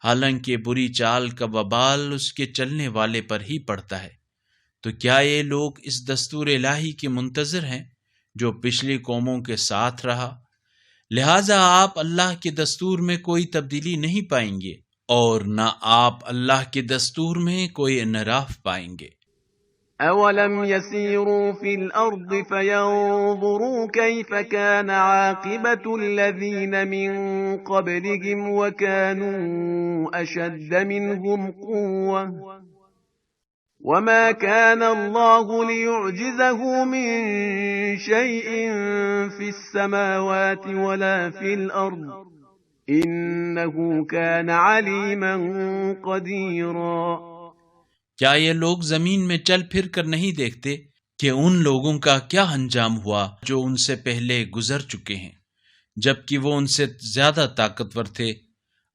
حالانکہ بری چال کا وبال اس کے چلنے والے پر ہی پڑتا ہے. تو کیا یہ لوگ اس دستور الہی کے منتظر ہیں جو پچھلی قوموں کے ساتھ رہا؟ لہٰذا آپ اللہ کے دستور میں کوئی تبدیلی نہیں پائیں گے اور نہ آپ اللہ کے دستور میں کوئی انحراف پائیں گے. أَوَلَمْ يَسِيرُوا فِي الْأَرْضِ فَيَنظُرُوا كَيْفَ كَانَ عَاقِبَةُ الَّذِينَ مِنْ قَبْلِهِمْ وَكَانُوا أَشَدَّ مِنْهُمْ قُوَّةً وَمَا كَانَ اللَّهُ لِيُعْجِزَهُ مِنْ شَيْءٍ فِي السَّمَاوَاتِ وَلَا فِي الْأَرْضِ إِنَّهُ كَانَ عَلِيمًا قَدِيرًا. کیا یہ لوگ زمین میں چل پھر کر نہیں دیکھتے کہ ان لوگوں کا کیا انجام ہوا جو ان سے پہلے گزر چکے ہیں، جبکہ وہ ان سے زیادہ طاقتور تھے؟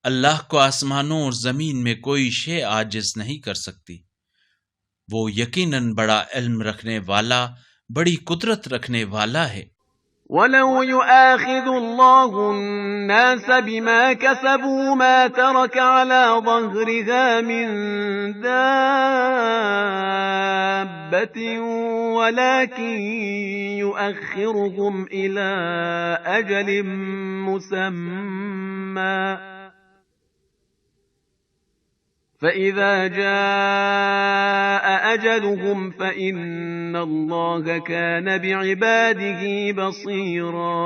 اللہ کو آسمانوں اور زمین میں کوئی شے عاجز نہیں کر سکتی. وہ یقیناً بڑا علم رکھنے والا، بڑی قدرت رکھنے والا ہے. وَلَوْ يُؤَاخِذُ اللَّهُ النَّاسَ بِمَا كَسَبُوا مَا تَرَكَ عَلَى ظَهْرِهَا مِن دَابَّةٍ وَلَكِن يُؤَخِّرُهُمْ إِلَى أَجَلٍ مُّسَمًّى فَإِذَا جَاءَ أَجَلُهُمْ فَإِنَّ اللَّهَ كَانَ بِعِبَادِهِ بَصِيرًا.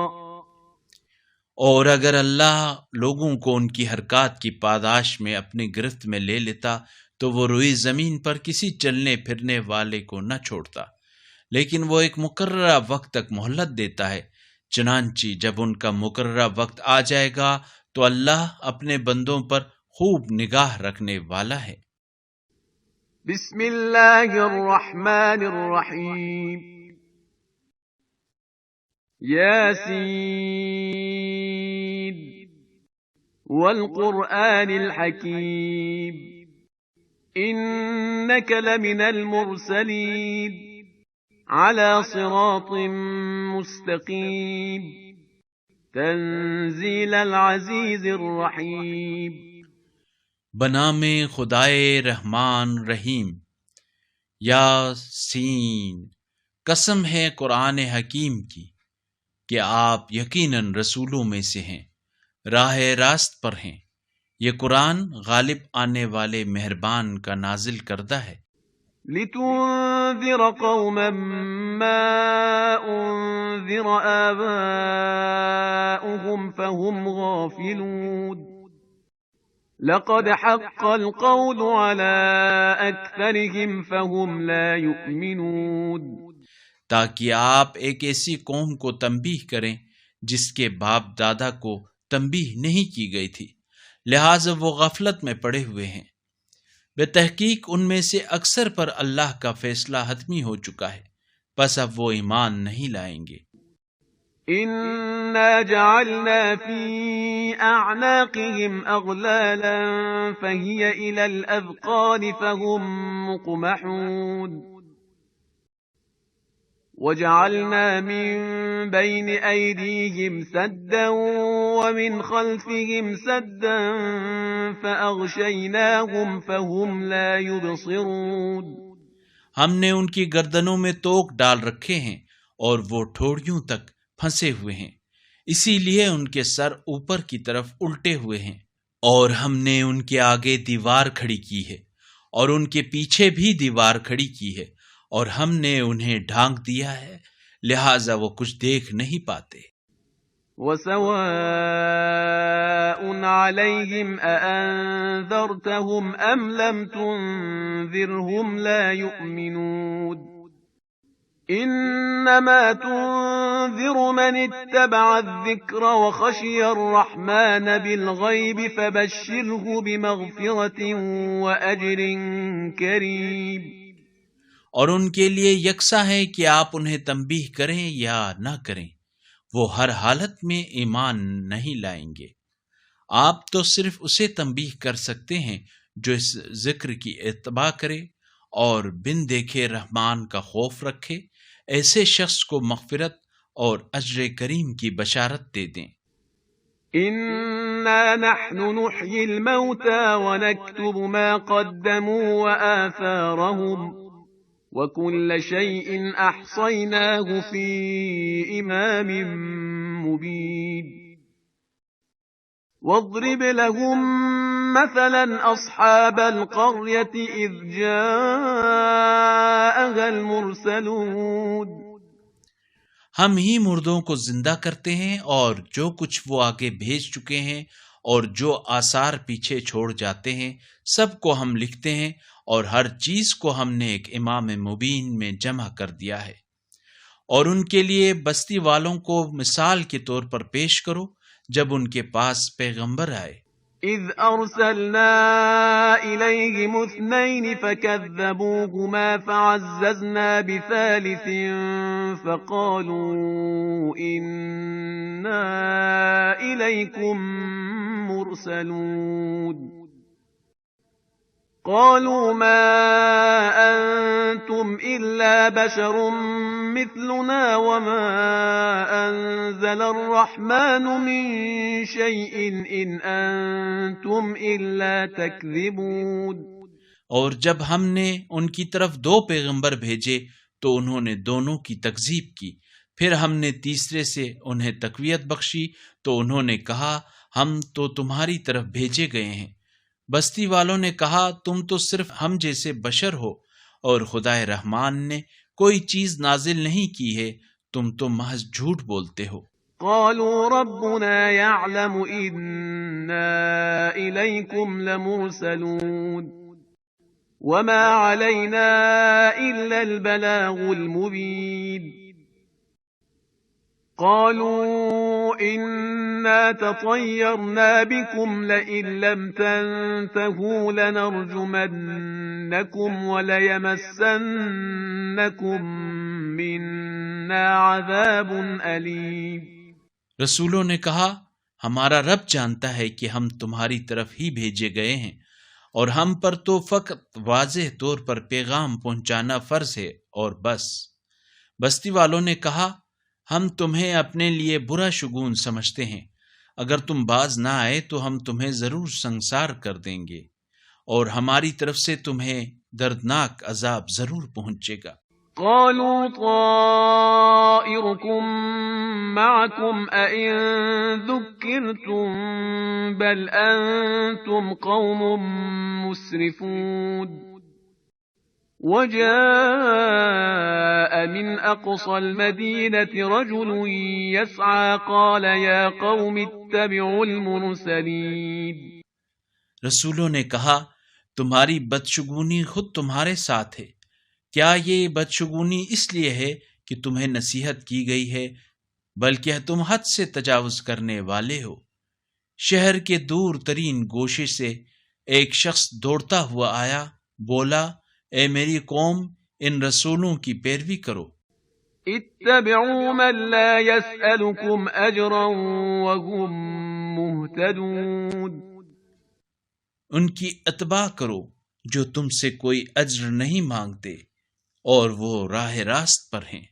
اور اگر اللہ لوگوں کو ان کی حرکات کی پاداش میں اپنی گرفت میں لے لیتا تو وہ روئی زمین پر کسی چلنے پھرنے والے کو نہ چھوڑتا، لیکن وہ ایک مقررہ وقت تک مہلت دیتا ہے. چنانچہ جب ان کا مقررہ وقت آ جائے گا تو اللہ اپنے بندوں پر خوب نگاہ رکھنے والا ہے. بسم اللہ الرحمن الرحیم. یاسین والقرآن الحکیم انک لمن المرسلین على صراط مستقیم تنزیل العزیز الرحیم. بنام خدائے رحمان رحیم. یاسین، قسم ہے قرآن حکیم کی کہ آپ یقیناً رسولوں میں سے ہیں، راہ راست پر ہیں. یہ قرآن غالب آنے والے مہربان کا نازل کردہ ہے. لِتُنذِرَ قَوْمًا مَّا أُنذِرَ آبَاؤُهُمْ فَهُمْ غَافِلُونَ. لَقَدْ حَقَّ الْقَوْلُ عَلَىٰ أَكْثَرِهِمْ فَهُمْ لَا يُؤْمِنُونَ. تاکہ آپ ایک ایسی قوم کو تنبیہ کریں جس کے باپ دادا کو تنبیہ نہیں کی گئی تھی، لہٰذا وہ غفلت میں پڑے ہوئے ہیں. بے تحقیق ان میں سے اکثر پر اللہ کا فیصلہ حتمی ہو چکا ہے، پس اب وہ ایمان نہیں لائیں گے. إِنَّا جَعَلْنَا فِي أَعْنَاقِهِمْ أَغْلَالًا فَهِيَ إِلَى الْأَذْقَانِ فَهُمْ مُقْمَحُونَ. وَجَعَلْنَا مِن بَيْنِ أَيْدِيهِمْ سَدًّا وَمِنْ خَلْفِهِمْ سَدًّا فَأَغْشَيْنَاهُمْ فَهُمْ لَا يُبْصِرُونَ. ہم نے ان کی گردنوں میں توق ڈال رکھے ہیں اور وہ ٹھوڑیوں تک پھنسے ہوئے ہیں، اسی لیے ان کے سر اوپر کی طرف الٹے ہوئے ہیں. اور ہم نے ان کے آگے دیوار کھڑی کی ہے اور ان کے پیچھے بھی دیوار کھڑی کی ہے، اور ہم نے انہیں ڈھانک دیا ہے، لہٰذا وہ کچھ دیکھ نہیں پاتے. وَسَوَاءٌ عَلَيْهِمْ أَأَنذَرْتَهُمْ أَمْ لَمْ تُنذِرْهُمْ لَا يُؤْمِنُونَ. إِنَّمَا تُنذِرُ مَنِ اتَّبَعَ الذِّكْرَ وَخَشِيَ الرَّحْمَنَ بِالْغَيْبِ فَبَشِّرْهُ بِمَغْفِرَةٍ وَأَجْرٍ كَرِيمٍ. اور ان کے لیے یکساں ہے کہ آپ انہیں تنبیہ کریں یا نہ کریں، وہ ہر حالت میں ایمان نہیں لائیں گے۔ آپ تو صرف اسے تنبیہ کر سکتے ہیں جو اس ذکر کی اتباع کرے اور بن دیکھے رحمان کا خوف رکھے، ایسے شخص کو مغفرت اور اجر کریم کی بشارت دے دیں۔ إنا نحن نحيي الموتى ونكتب ما قدموا وآثارهم وكل شيء أحصيناه في إمام مبين واضرب لهم مثلا أصحاب القرية إذ جاءها المرسلون ہم ہی مردوں کو زندہ کرتے ہیں اور جو کچھ وہ آگے بھیج چکے ہیں اور جو آثار پیچھے چھوڑ جاتے ہیں سب کو ہم لکھتے ہیں، اور ہر چیز کو ہم نے ایک امام مبین میں جمع کر دیا ہے۔ اور ان کے لیے بستی والوں کو مثال کے طور پر پیش کرو جب ان کے پاس پیغمبر آئے۔ إذ أرسلنا إليهم 2 فكذبوهما فعززنا بثالث فقالوا إنا إليكم مرسلون قالوا ما أنتم إلا بشر مثلنا وما أنزل الرحمن من شيء إن أنتم إلا تكذبون اور جب ہم نے ان کی طرف 2 پیغمبر بھیجے تو انہوں نے دونوں کی تکذیب کی، پھر ہم نے تیسرے سے انہیں تقویت بخشی تو انہوں نے کہا ہم تو تمہاری طرف بھیجے گئے ہیں۔ بستی والوں نے کہا تم تو صرف ہم جیسے بشر ہو اور خدا رحمان نے کوئی چیز نازل نہیں کی ہے، تم تو محض جھوٹ بولتے ہو۔ قالوا ربنا يعلم إنا إليكم لمرسلون وما علينا إلا البلاغ المبين قالوا إنا تطيرنا بكم لئن لم تنتهوا لنرجمنكم وليمسنكم منا عذاب أليم رسولوں نے کہا ہمارا رب جانتا ہے کہ ہم تمہاری طرف ہی بھیجے گئے ہیں، اور ہم پر تو فقط واضح طور پر پیغام پہنچانا فرض ہے اور بس۔ بستی والوں نے کہا ہم تمہیں اپنے لیے برا شگون سمجھتے ہیں، اگر تم باز نہ آئے تو ہم تمہیں ضرور سنگسار کر دیں گے، اور ہماری طرف سے تمہیں دردناک عذاب ضرور پہنچے گا۔ قالوا طائركم معكم أئن ذكرتم بل أنتم قوم مسرفون وجاء من أقصى المدينة رجل يسعى قال يا قوم اتبعوا المرسلين رسولوں نے کہا تمہاری بدشگونی خود تمہارے ساتھ ہے، کیا یہ بدشگونی اس لیے ہے کہ تمہیں نصیحت کی گئی ہے، بلکہ تم حد سے تجاوز کرنے والے ہو۔ شہر کے دور ترین گوشے سے ایک شخص دوڑتا ہوا آیا، بولا اے میری قوم ان رسولوں کی پیروی کرو۔ اتبعوا من لا يسألكم أجرا وهم مهتدون ان کی اتباع کرو جو تم سے کوئی اجر نہیں مانگتے اور وہ راہ راست پر ہیں۔